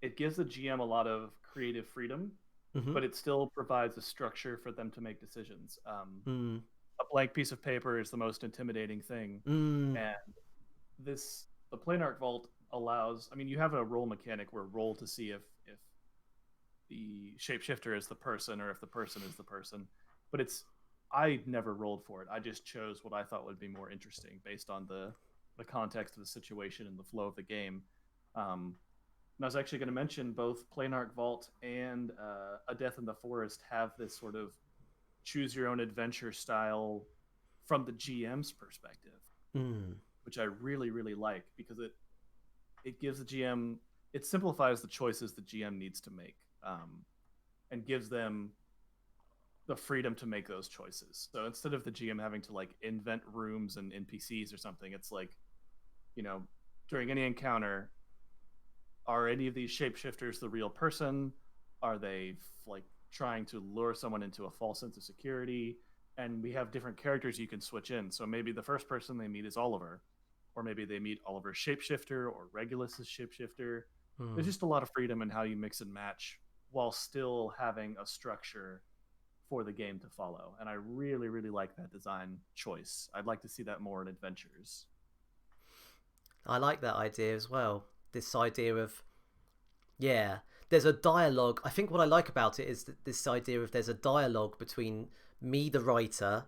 it gives the GM a lot of creative freedom, but it still provides a structure for them to make decisions. A blank piece of paper is the most intimidating thing, and the Planarch Vault allows. I mean, you have a roll mechanic where roll to see if the shapeshifter is the person or if the person is the person, but I never rolled for it. I just chose what I thought would be more interesting based on the context of the situation and the flow of the game. And I was actually going to mention both Planarch Vault and A Death in the Forest have this sort of choose your own adventure style from the GM's perspective, which I really, really like, because it gives the GM, it simplifies the choices the GM needs to make, and gives them the freedom to make those choices. So instead of the GM having to like invent rooms and NPCs or something, it's like, during any encounter, are any of these shapeshifters the real person? Are they like trying to lure someone into a false sense of security? And we have different characters you can switch in. So maybe the first person they meet is Oliver, or maybe they meet Oliver's shapeshifter or Regulus's shapeshifter. There's just a lot of freedom in how you mix and match while still having a structure for the game to follow. And I really, really like that design choice. I'd like to see that more in adventures. I like that idea as well. This idea of, there's a dialogue. I think what I like about it is that this idea of there's a dialogue between me, the writer,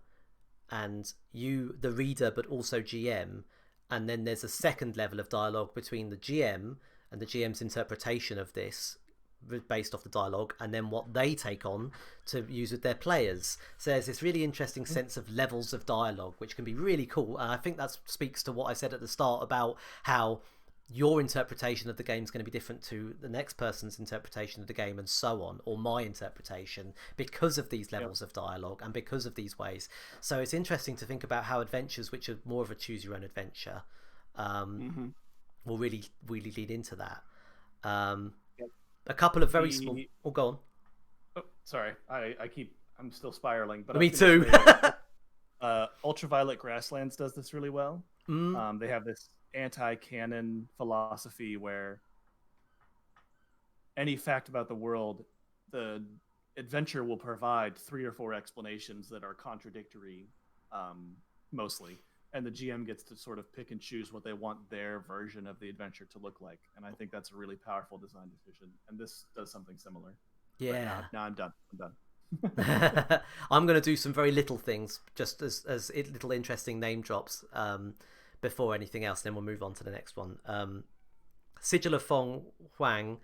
and you, the reader, but also GM. And then there's a second level of dialogue between the GM and the GM's interpretation of this based off the dialogue, and then what they take on to use with their players. So there's this really interesting sense of levels of dialogue, which can be really cool. And I think that speaks to what I said at the start about how your interpretation of the game is going to be different to the next person's interpretation of the game, and so on, or my interpretation, because of these levels of dialogue and because of these ways. So it's interesting to think about how adventures, which are more of a choose your own adventure, will really, really lead into that. A couple of very small. Oh, go on. Oh, sorry, I'm still spiraling. But me too. Ultraviolet Grasslands does this really well. They have this anti-canon philosophy where any fact about the world, the adventure will provide 3 or 4 explanations that are contradictory, mostly. And the GM gets to sort of pick and choose what they want their version of the adventure to look like. And I think that's a really powerful design decision. And this does something similar. Yeah. Now I'm done. I'm going to do some very little things, just as little interesting name drops before anything else. Then we'll move on to the next one. Sigil of Fong Huang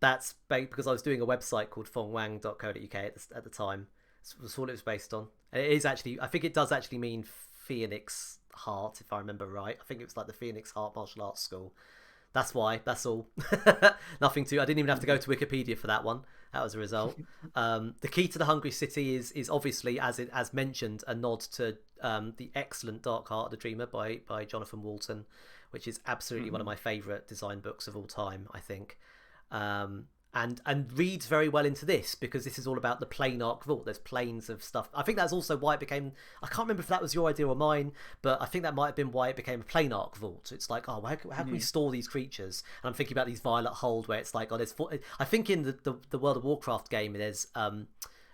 That's because I was doing a website called fengwang.co.uk at the time. That's what it was based on. And it is actually, I think it does actually mean Phoenix Heart, if I remember right. I think it was like the Phoenix Heart Martial Arts School. That's why. That's all. Nothing to. I didn't even have to go to Wikipedia for that one. That was a result. The Key to the Hungry City is obviously, as mentioned, a nod to the excellent Dark Heart of the Dreamer by Jonathan Walton, which is absolutely one of my favourite design books of all time, I think. And reads very well into this because this is all about the plane arc vault. There's planes of stuff. I think that's also why it became. I can't remember if that was your idea or mine, but I think that might have been why it became a plane arc vault. It's like, oh, how can we store these creatures? And I'm thinking about these Violet Hold, where it's like, oh, there's. I think in the World of Warcraft game, there's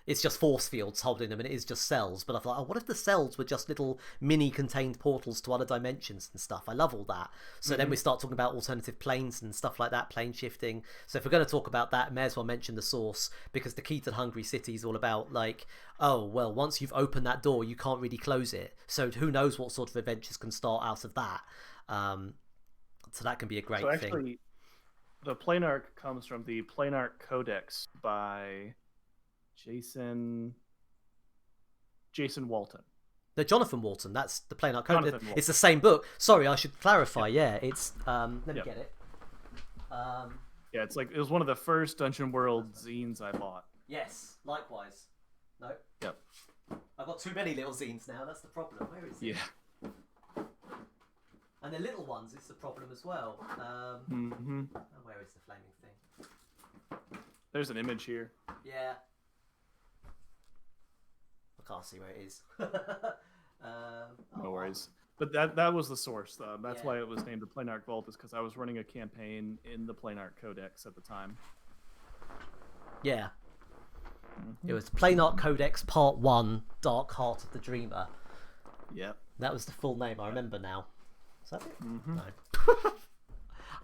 it's just force fields holding them, and it is just cells. But I thought, oh, what if the cells were just little mini contained portals to other dimensions and stuff? I love all that. So then we start talking about alternative planes and stuff like that, plane shifting. So if we're going to talk about that, may as well mention the source, because the Key to the Hungry City is all about like, oh, well, once you've opened that door, you can't really close it. So who knows what sort of adventures can start out of that. So that can be a great so actually, thing. The plane arc comes from the Plane Arc Codex by Jason Walton. No, Jonathan Walton. That's the Plane Arc Code. It's the same book. Sorry, I should clarify. Yeah, it's let me get it. Yeah, it's like it was one of the first Dungeon World zines I bought. Yes, likewise. No. Yep. I've got too many little zines now. That's the problem. Where is it? Yeah. And the little ones is the problem as well. Oh, where is the flaming thing? There's an image here. Yeah. I can't see where it is. No worries. But that was the source. That's why it was named the Plane Arc Vault, is because I was running a campaign in the Plane Arc Codex at the time. Yeah. It was Plane Arc Codex Part 1, Dark Heart of the Dreamer. Yep. That was the full name, I remember now. Is that it? No. I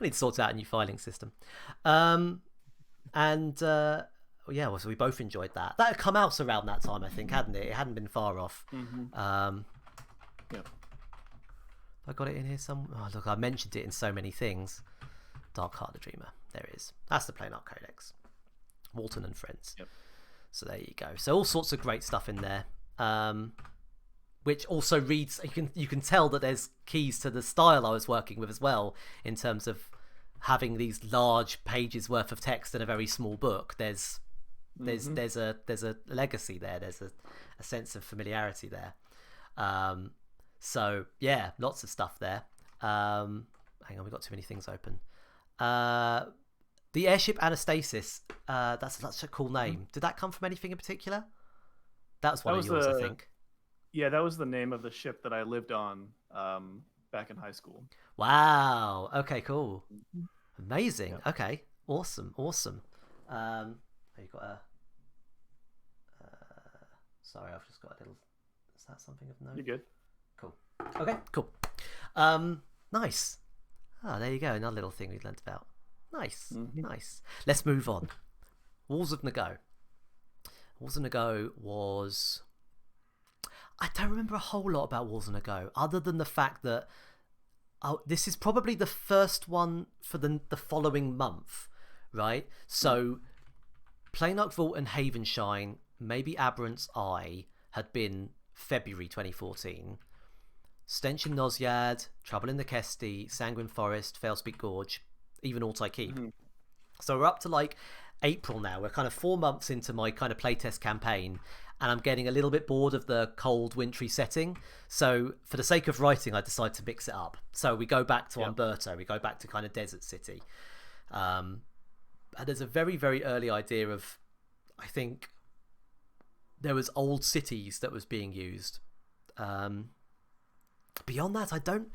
need to sort out a new filing system. Yeah, well, so we both enjoyed that. That had come out around that time, I think, hadn't it? It hadn't been far off. Yep. I got it in here some. Oh, look, I mentioned it in so many things. Dark Heart of the Dreamer. There it is. That's the Plane Arc Codex. Walton and Friends. Yep. So there you go. So all sorts of great stuff in there. Which also reads. You can tell that there's keys to the style I was working with as well, in terms of having these large pages worth of text in a very small book. There's a legacy there. There's a sense of familiarity there. So yeah, lots of stuff there. Hang on, we've got too many things open. The airship Anastasis. That's such a cool name. Did that come from anything in particular? That was one of yours, I think. Yeah, that was the name of the ship that I lived on back in high school. Wow. Okay, cool. Amazing. Yep. Okay. Awesome. You got a. Sorry, I've just got a little. Is that something of note? You're good. Cool. Okay. Cool. Nice. Oh, there you go. Another little thing we learnt about. Nice. Nice. Let's move on. Walls of Nago. Walls of Nago was. I don't remember a whole lot about Walls of Nago, other than the fact that this is probably the first one for the following month, right? So, Plane Arc Vault and Havenshine, maybe Aberrant's Eye, had been February 2014. Stench and Nozyad, Trouble in the Kesti, Sanguine Forest, Failspeak Gorge, even Altai Keep. So we're up to like April now. We're kind of 4 months into my kind of playtest campaign, and I'm getting a little bit bored of the cold, wintry setting. So for the sake of writing, I decided to mix it up. So we go back to Umberto. We go back to kind of Desert City. And there's a very, very early idea of, I think, there was old cities that was being used. Beyond that, I don't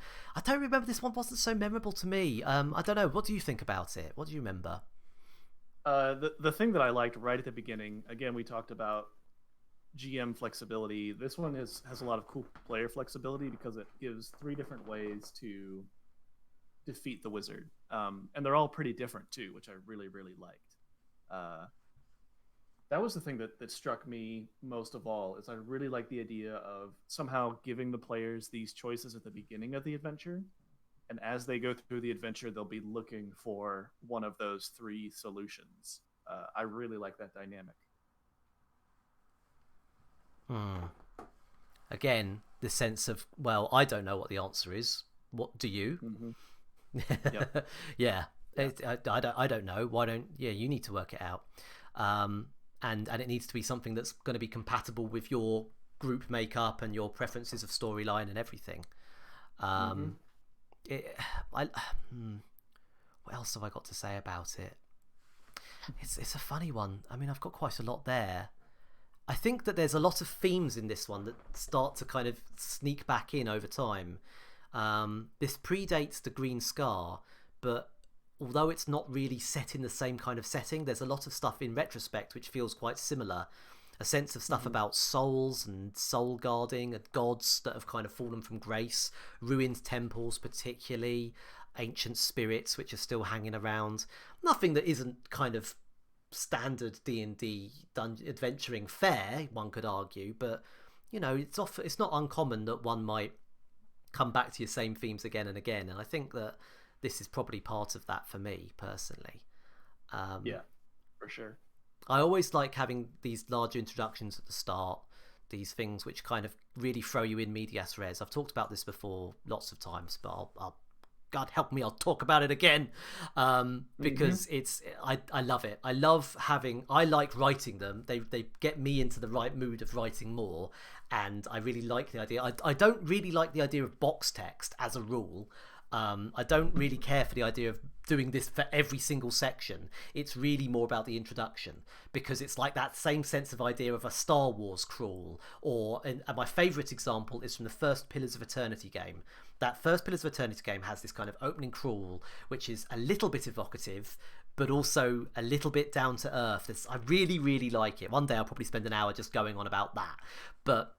remember. This one wasn't so memorable to me. I don't know. What do you think about it? What do you remember? The thing that I liked right at the beginning, again, we talked about GM flexibility. This one has a lot of cool player flexibility because it gives 3 different ways to defeat the wizard. And they're all pretty different too, which I really, really liked. That was the thing that struck me most of all, is I really like the idea of somehow giving the players these choices at the beginning of the adventure. and as they go through the adventure, they'll be looking for one of those three solutions. I really like that dynamic. Again, the sense of, well, I don't know what the answer is. What do you? Yep. Yeah. I don't know. Why don't you need to work it out. And it needs to be something that's going to be compatible with your group makeup and your preferences of storyline and everything. What else have I got to say about it? It's a funny one. I mean, I've got quite a lot there. I think that there's a lot of themes in this one that start to kind of sneak back in over time. This predates the Green Scar, but although it's not really set in the same kind of setting, there's a lot of stuff in retrospect which feels quite similar. A sense of stuff about souls and soul guarding and gods that have kind of fallen from grace, ruined temples particularly, ancient spirits which are still hanging around. Nothing that isn't kind of standard D&D adventuring fare, one could argue, but it's not uncommon that one might come back to your same themes again and again, and I think that this is probably part of that for me personally. Yeah, for sure. I always like having these large introductions at the start, these things which kind of really throw you in medias res. I've talked about this before lots of times, but I'll God help me, I'll talk about it again, because I love it. I like writing them. They get me into the right mood of writing more, and I really like the idea. I don't really like the idea of box text as a rule. I don't really care for the idea of doing this for every single section. It's really more about the introduction, because it's like that same sense of idea of a Star Wars crawl, and my favourite example is from the first Pillars of Eternity game. That first Pillars of Eternity game has this kind of opening crawl, which is a little bit evocative, but also a little bit down to earth. I really, really like it. One day I'll probably spend an hour just going on about that. But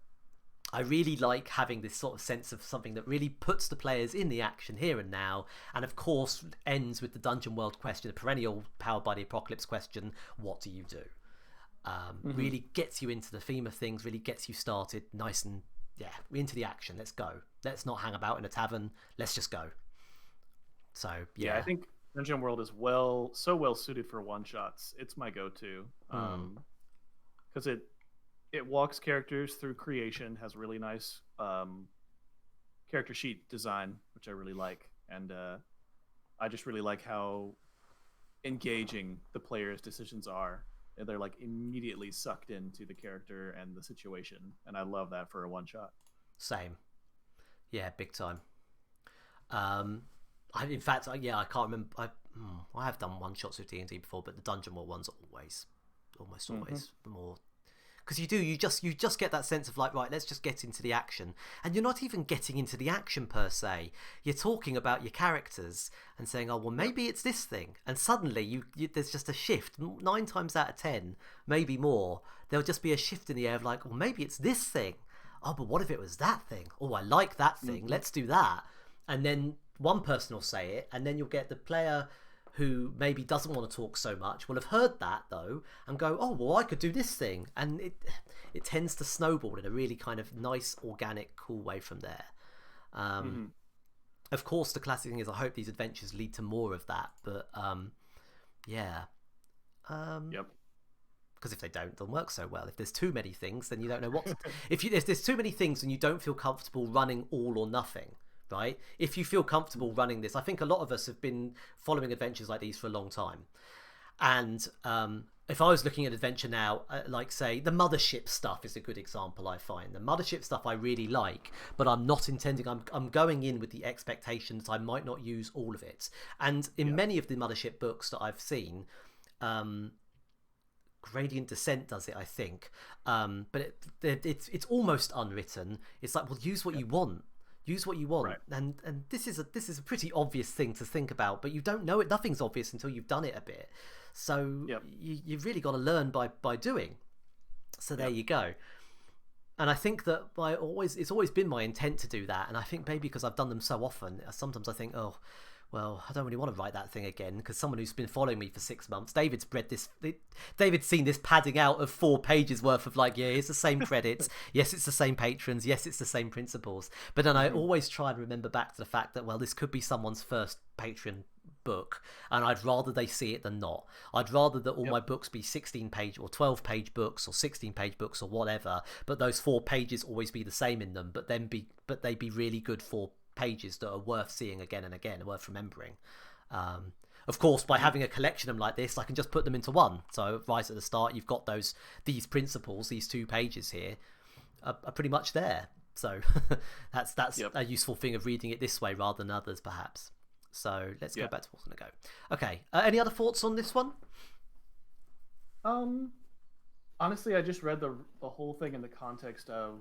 I really like having this sort of sense of something that really puts the players in the action here and now, and of course ends with the Dungeon World question, the perennial Powered by the Apocalypse question: what do you do? Really gets you into the theme of things, really gets you started nice and into the action. Let's go. Let's not hang about in a tavern. Let's just go. So yeah, I think Dungeon World is so well suited for one shots. It's my go-to because it walks characters through creation, has really nice character sheet design, which I really like, and I just really like how engaging the players' decisions are. They're like immediately sucked into the character and the situation, and I love that for a one shot. Same. Yeah, big time. In fact, I can't remember. I have done one shots with D&D before, but the Dungeon World ones almost always more. Because you just get that sense of like, right, let's just get into the action, and you're not even getting into the action per se. You're talking about your characters and saying, oh well, maybe it's this thing, and suddenly there's just a shift. 9 times out of 10, maybe more, there'll just be a shift in the air of like, well, maybe it's this thing. Oh, but what if it was that thing? Oh, I like that thing. Let's do that. And then one person will say it, and then you'll get the player who maybe doesn't want to talk so much will have heard that though and go, oh well, I could do this thing, and it tends to snowball in a really kind of nice, organic, cool way from there. Of course, the classic thing is I hope these adventures lead to more of that, but yep. Because if they don't, they'll work so well. If there's too many things, then you don't know what if there's too many things and you don't feel comfortable running all or nothing, right? If you feel comfortable running this, I think a lot of us have been following adventures like these for a long time, and if I was looking at adventure now, like say the Mothership stuff is a good example. I find the Mothership stuff I really like, but I'm not intending. I'm going in with the expectation that I might not use all of it, and in many of the Mothership books that I've seen, Gradient Descent does it, I think, but it's almost unwritten. It's like, well, use what you want. Use what you want, right. and this is a pretty obvious thing to think about, but you don't know it. Nothing's obvious until you've done it a bit. So you've really got to learn by doing. So there you go. And I think that it's always been my intent to do that. And I think maybe because I've done them so often, sometimes I think, oh, well, I don't really want to write that thing again because someone who's been following me for 6 months, David's read this. David's seen this padding out of 4 pages worth of like, yeah, it's the same credits. Yes, it's the same patrons. Yes, it's the same principles. But then I always try and remember back to the fact that, well, this could be someone's first Patreon book, and I'd rather they see it than not. I'd rather that all my books be 16-page or 12-page books or 16-page books or whatever, but those 4 pages always be the same in them, but they be really good 4 pages that are worth seeing again and again, worth remembering. Of course, by having a collection of them like this, I can just put them into one. So right at the start, you've got these principles, these 2 pages here, are pretty much there. So that's a useful thing of reading it this way rather than others, perhaps. So let's go back to what's going to go. Okay, any other thoughts on this one? Honestly, I just read the whole thing in the context of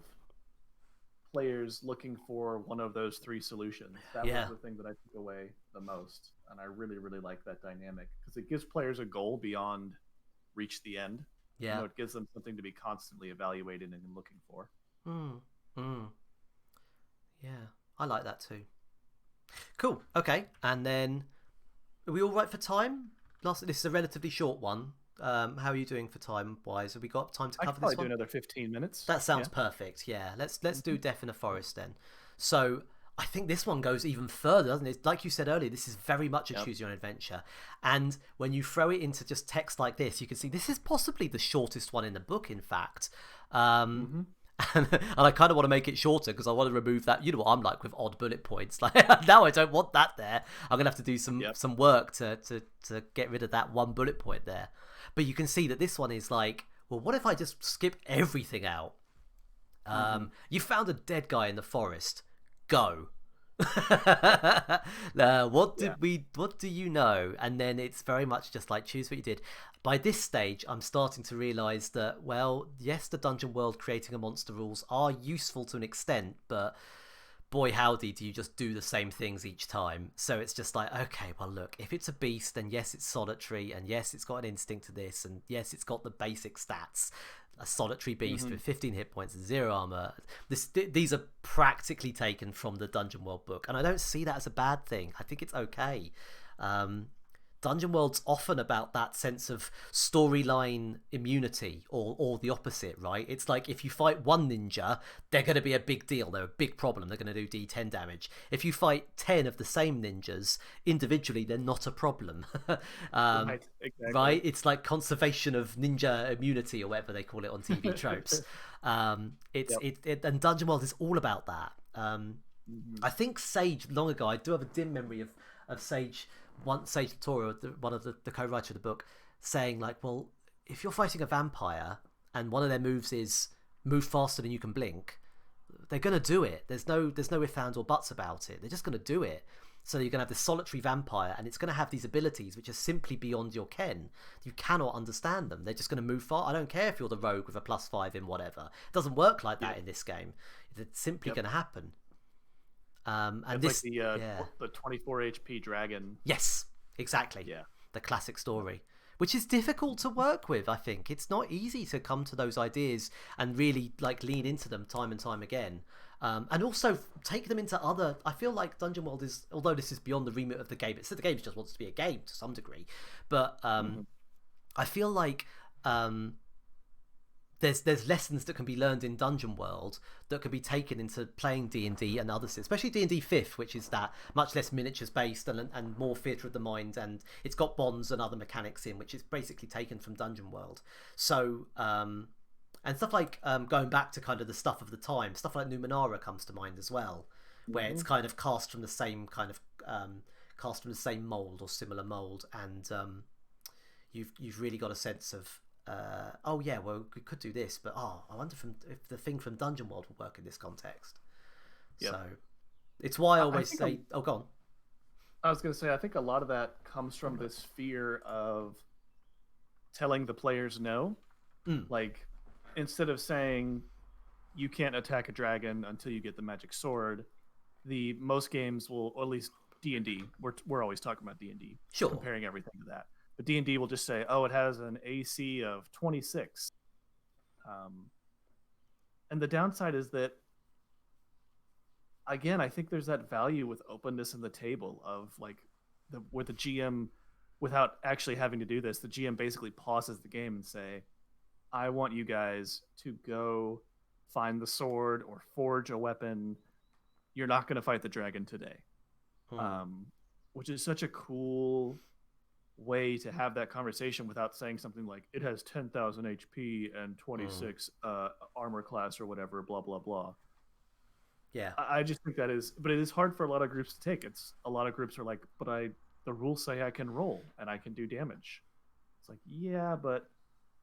players looking for one of those 3 solutions. That was the thing that I took away the most, and I really, really like that dynamic because it gives players a goal beyond reach the end. Yeah, it gives them something to be constantly evaluating and looking for. Yeah, I like that too. Cool. Okay, and then are we all right for time? This is a relatively short one. How are you doing for time wise? Have we got time to cover this one? I could probably do another 15 minutes. That sounds perfect. Yeah, let's do Death in a Forest then. So I think this one goes even further, doesn't it? Like you said earlier, this is very much a choose your own adventure. And when you throw it into just text like this, you can see this is possibly the shortest one in the book, in fact. And I kind of want to make it shorter because I want to remove that. You know what I'm like with odd bullet points. Like now I don't want that there. I'm gonna have to do some work to get rid of that one bullet point there. But you can see that this one is like, well, what if I just skip everything out? You found a dead guy in the forest. Go. What do you know? And then it's very much just like choose what you did. By this stage, I'm starting to realize that, well, yes, the dungeon world creating a monster rules are useful to an extent, but boy howdy do you just do the same things each time. So it's just like, okay, well look, if it's a beast, then yes, it's solitary, and yes, it's got an instinct to this, and yes, it's got the basic stats. A solitary beast with 15 hit points and 0 armor. These are practically taken from the Dungeon World book, and I don't see that as a bad thing. I think it's okay. Dungeon World's often about that sense of storyline immunity, or the opposite, right? It's like if you fight one ninja, they're going to be a big deal. They're a big problem. They're going to do D10 damage. If you fight 10 of the same ninjas individually, they're not a problem. Right, exactly. Right? It's like conservation of ninja immunity, or whatever they call it on TV tropes. And Dungeon World is all about that. I think Sage, long ago, I do have a dim memory of Sage tutorial, one of the co-writer of the book, saying like, well, if you're fighting a vampire and one of their moves is move faster than you can blink, they're gonna do it. There's no ifs, ands, or buts about it. They're just gonna do it. So you're gonna have this solitary vampire, and it's gonna have these abilities which are simply beyond your ken. You cannot understand them. They're just gonna move far. I don't care if you're the rogue with a +5 in whatever. It doesn't work like that in this game. It's simply gonna happen. And it's like the 24 HP dragon. Yes, exactly. Yeah, the classic story, which is difficult to work with. I think it's not easy to come to those ideas and really like lean into them time and time again, and also take them into other. I feel like Dungeon World is, although this is beyond the remit of the game, the game just wants to be a game to some degree, but I feel like there's lessons that can be learned in Dungeon World that can be taken into playing D&D and others, especially D&D 5th, which is that much less miniatures based and more theatre of the mind, and it's got bonds and other mechanics in, which is basically taken from Dungeon World. So and stuff like going back to kind of the stuff of the time, stuff like Numenera comes to mind as well, where it's kind of cast from the same kind of mold or similar mold, and you've really got a sense of oh yeah, well we could do this, but I wonder if the thing from Dungeon World will work in this context. So it's why I always say, go on. I was going to say, I think a lot of that comes from this fear of telling the players no. Like, instead of saying you can't attack a dragon until you get the magic sword, most games will, or at least D&D, we're always talking about D&D, sure, comparing everything to that. But D&D will just say, oh, it has an AC of 26. And the downside is that, again, I think there's that value with openness in the table of, like, where the GM, without actually having to do this, the GM basically pauses the game and say, I want you guys to go find the sword or forge a weapon. You're not going to fight the dragon today. Which is such a cool way to have that conversation without saying something like, it has 10,000 HP and 26 armor class or whatever, blah, blah, blah. Yeah. I just think that is, but it is hard for a lot of groups to take. It's a lot of groups are like, but the rules say I can roll and I can do damage. It's like, yeah, but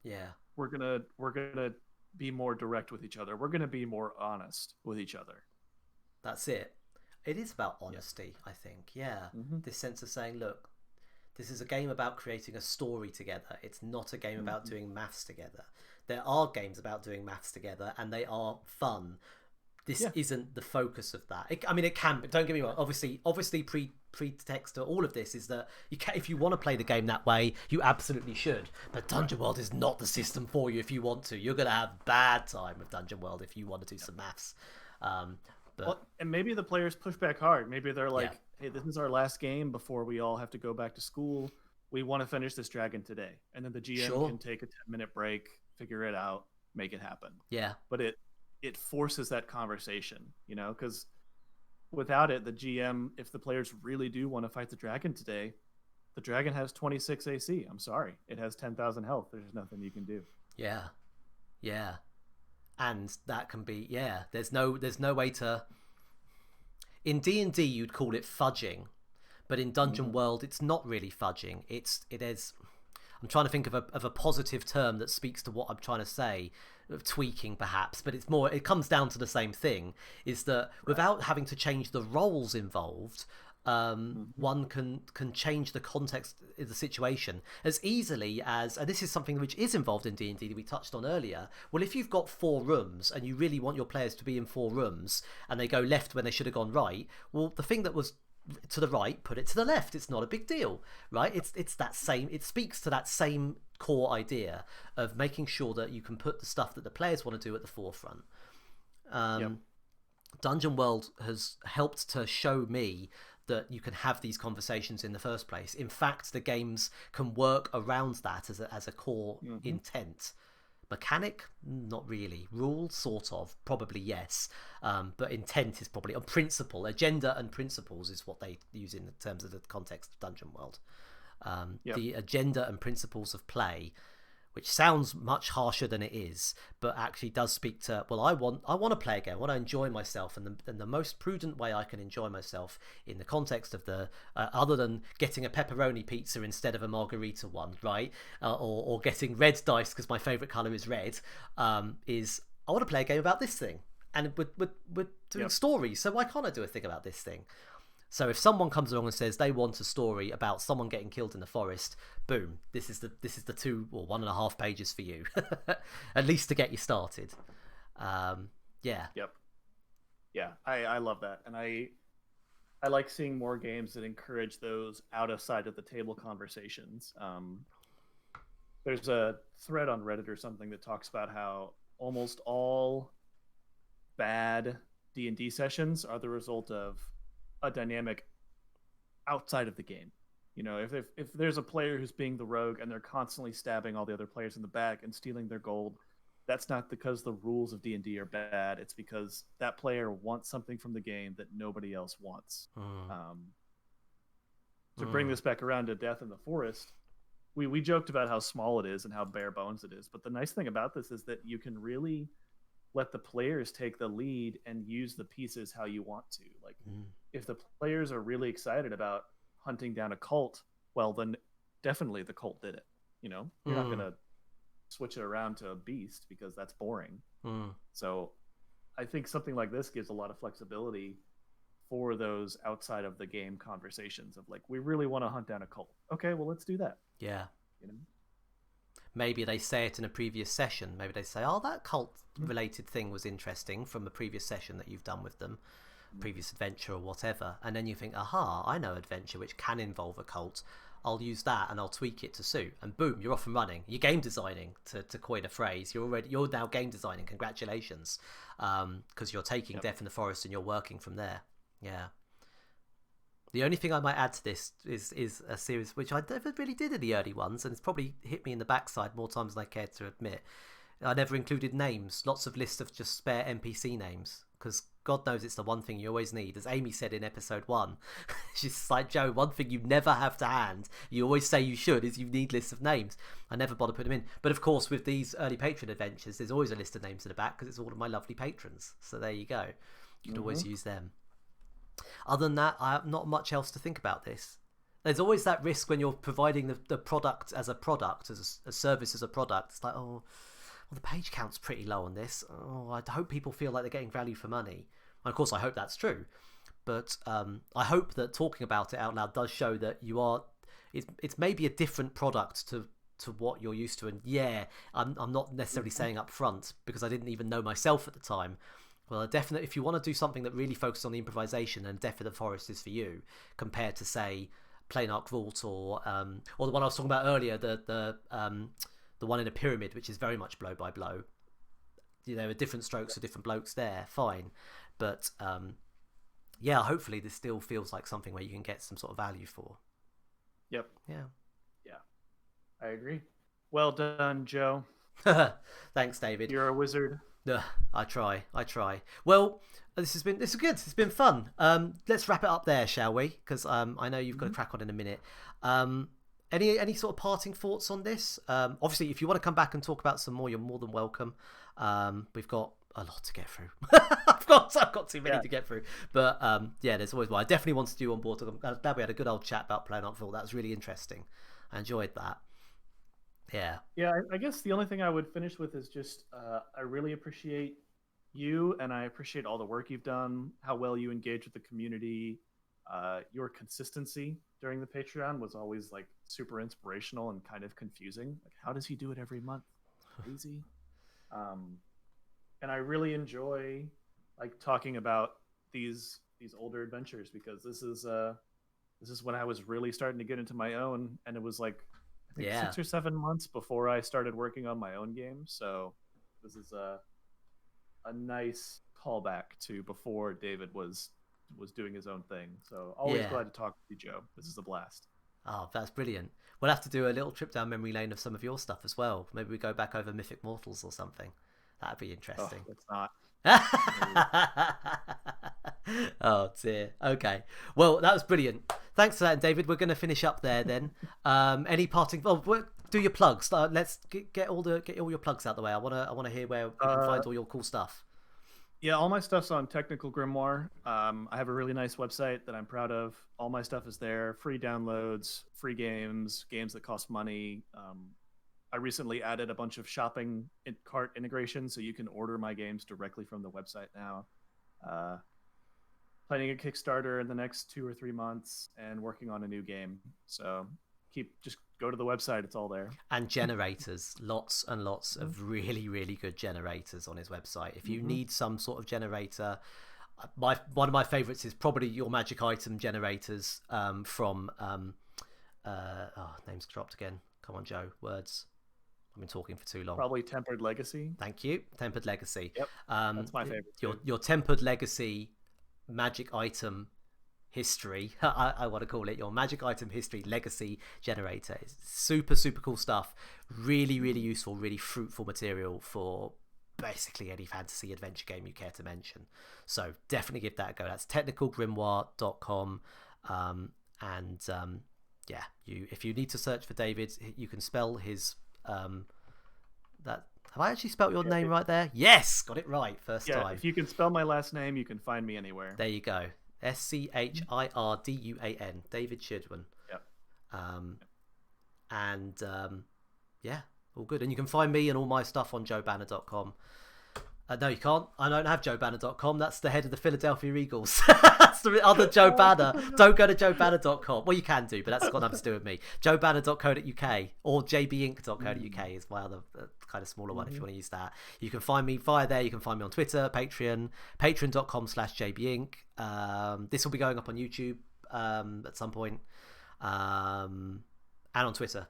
yeah, we're gonna be more direct with each other. We're gonna be more honest with each other. That's it. It is about honesty, I think. Yeah. This sense of saying, look, this is a game about creating a story together. It's not a game about doing maths together. There are games about doing maths together, and they are fun. This isn't the focus of that. I mean, it can, but don't get me wrong. Obviously, pretext to all of this is that you can, if you want to play the game that way, you absolutely should. But Dungeon World is not the system for you if you want to. You're going to have bad time with Dungeon World if you want to do some maths. And maybe the players push back hard. Maybe they're like, hey, this is our last game before we all have to go back to school. We want to finish this dragon today. And then the GM can take a 10-minute break, figure it out, make it happen. Yeah. But it forces that conversation, because without it, the GM, if the players really do want to fight the dragon today, the dragon has 26 AC. I'm sorry. It has 10,000 health. There's nothing you can do. Yeah. Yeah. And that can be, there's no way to, in D&D you'd call it fudging, but in Dungeon World it's not really fudging. It is, I'm trying to think of a positive term that speaks to what I'm trying to say, tweaking perhaps, but it's more, it comes down to the same thing, is that without having to change the roles involved, one can change the context of the situation as easily as, and this is something which is involved in D&D that we touched on earlier. Well, if you've got 4 rooms and you really want your players to be in 4 rooms and they go left when they should have gone right, well, the thing that was to the right, put it to the left. It's not a big deal, right? It's that same, it speaks to that same core idea of making sure that you can put the stuff that the players want to do at the forefront. Dungeon World has helped to show me that you can have these conversations in the first place. In fact, the games can work around that as a core intent. Mechanic, not really. Rule, sort of, probably yes. But intent is probably, a principle, agenda and principles is what they use in terms of the context of Dungeon World. The agenda and principles of play, which sounds much harsher than it is, but actually does speak to, well, I want to play a game, I want to enjoy myself, and the most prudent way I can enjoy myself in the context of the, other than getting a pepperoni pizza instead of a margarita one, right, or getting red dice because my favourite colour is red, is I want to play a game about this thing, and we're doing stories, so why can't I do a thing about this thing? So if someone comes along and says they want a story about someone getting killed in the forest, boom, this is the 2 or 1.5 pages for you, at least to get you started. I love that, and I like seeing more games that encourage those outside of the table conversations. There's a thread on Reddit or something that talks about how almost all bad D&D sessions are the result of a dynamic outside of the game. If there's a player who's being the rogue and they're constantly stabbing all the other players in the back and stealing their gold, that's not because the rules of D&D are bad. It's because that player wants something from the game that nobody else wants. To bring this back around to Death in the Forest, we joked about how small it is and how bare bones it is, but the nice thing about this is that you can really let the players take the lead and use the pieces how you want to. Like, if the players are really excited about hunting down a cult, well, then definitely the cult did it. You're not going to switch it around to a beast because that's boring. So I think something like this gives a lot of flexibility for those outside of the game conversations of like, we really want to hunt down a cult. Okay, well, let's do that. Yeah. Maybe they say it in a previous session. Maybe they say, oh, that cult-related thing was interesting from a previous session that you've done with them, previous adventure or whatever. And then you think, aha, I know adventure which can involve a cult. I'll use that and I'll tweak it to suit. And boom, you're off and running. You're game designing, to coin a phrase. You're now game designing. Congratulations. Because you're taking Death in the Forest and you're working from there. Yeah. The only thing I might add to this is a series which I never really did in the early ones, and it's probably hit me in the backside more times than I care to admit. I never included names, lots of lists of just spare NPC names, because God knows it's the one thing you always need. As Amy said in episode 1, she's like, Joe, one thing you never have to hand, you always say you should, is you need lists of names. I never bother putting them in. But of course, with these early patron adventures, there's always a list of names in the back, because it's all of my lovely patrons. So there you go. You can always use them. Other than that, I have not much else to think about this. There's always that risk when you're providing the product, as a service as a product. It's like, oh, well, the page count's pretty low on this. Oh, I hope people feel like they're getting value for money. And of course, I hope that's true. But I hope that talking about it out loud does show that you are. It's maybe a different product to what you're used to. And yeah, I'm not necessarily saying up front, because I didn't even know myself at the time. Well, definitely, if you want to do something that really focuses on the improvisation, then Death of the Forest is for you, compared to, say, Plain Arc Vault or the one I was talking about earlier, the one in a pyramid, which is very much blow by blow. There are different strokes for different blokes there, fine. But yeah, hopefully this still feels like something where you can get some sort of value for. Yep. Yeah. I agree. Well done, Joe. Thanks, David. You're a wizard. I try. Well, this is good. It's been fun. Let's wrap it up there, shall we? Because I know you've got to crack on in a minute. Any sort of parting thoughts on this? Obviously, if you want to come back and talk about some more, you're more than welcome. We've got a lot to get through. I've got too many to get through. But yeah, there's always one. I definitely wanted you on board. I'm glad we had a good old chat about Plain Arc Vault. That was really interesting. I enjoyed that. Yeah. I guess the only thing I would finish with is just I really appreciate you, and I appreciate all the work you've done, how well you engage with the community. Your consistency during the Patreon was always like super inspirational and kind of confusing. Like, how does he do it every month? Crazy. And I really enjoy like talking about these older adventures, because this is when I was really starting to get into my own, and it was like, I think 6 or 7 months before I started working on my own game. So this is a nice callback to before David was doing his own thing. So always glad to talk with you, Joe. This is a blast. Oh, that's brilliant. We'll have to do a little trip down memory lane of some of your stuff as well. Maybe we go back over Mythic Mortals or something. That'd be interesting. Oh, it's not. Oh dear. Okay. Well, that was brilliant. Thanks for that, David. We're going to finish up there then. Any parting? Well, do your plugs. Let's get all your plugs out the way. I want to hear where we can find all your cool stuff. Yeah, all my stuff's on Technical Grimoire. I have a really nice website that I'm proud of. All my stuff is there. Free downloads, free games that cost money. I recently added a bunch of shopping cart integration, so you can order my games directly from the website now. Planning a Kickstarter in the next 2 or 3 months, and working on a new game. So just go to the website; it's all there. And generators, lots and lots of really, really good generators on his website. If you need some sort of generator, one of my favorites is probably your magic item generators from name's dropped again. Come on, Joe, words. I've been talking for too long. Probably Tempered Legacy. Thank you, Tempered Legacy. Yep, that's my favorite. Your Tempered Legacy magic item history, I want to call it, your magic item history legacy generator. It's super cool stuff. Really, really useful, really fruitful material for basically any fantasy adventure game you care to mention. So definitely give that a go. That's technicalgrimoire.com. If you need to search for David, you can spell his have I actually spelt your name right there? Yes, got it right first time. If you can spell my last name, you can find me anywhere. There you go. Schirduan, David Schirduan. Yep. All good. And you can find me and all my stuff on joebanner.com. No, you can't. I don't have joebanner.com. That's the head of the Philadelphia Eagles. That's the other Joe Banner. Don't go to joebanner.com. Well, you can do, but that's got nothing to do with me. joebanner.co.uk or jbink.co.uk is my other kind of smaller one if you want to use that. You can find me via there. You can find me on Twitter, Patreon, patreon.com/jbink. This will be going up on YouTube at some point, and on Twitter.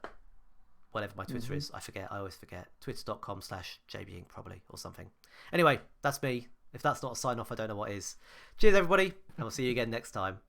Whatever my Twitter is, I always forget. Twitter.com/jbink probably, or something. Anyway, that's me. If that's not a sign off, I don't know what is. Cheers everybody, and we'll see you again next time.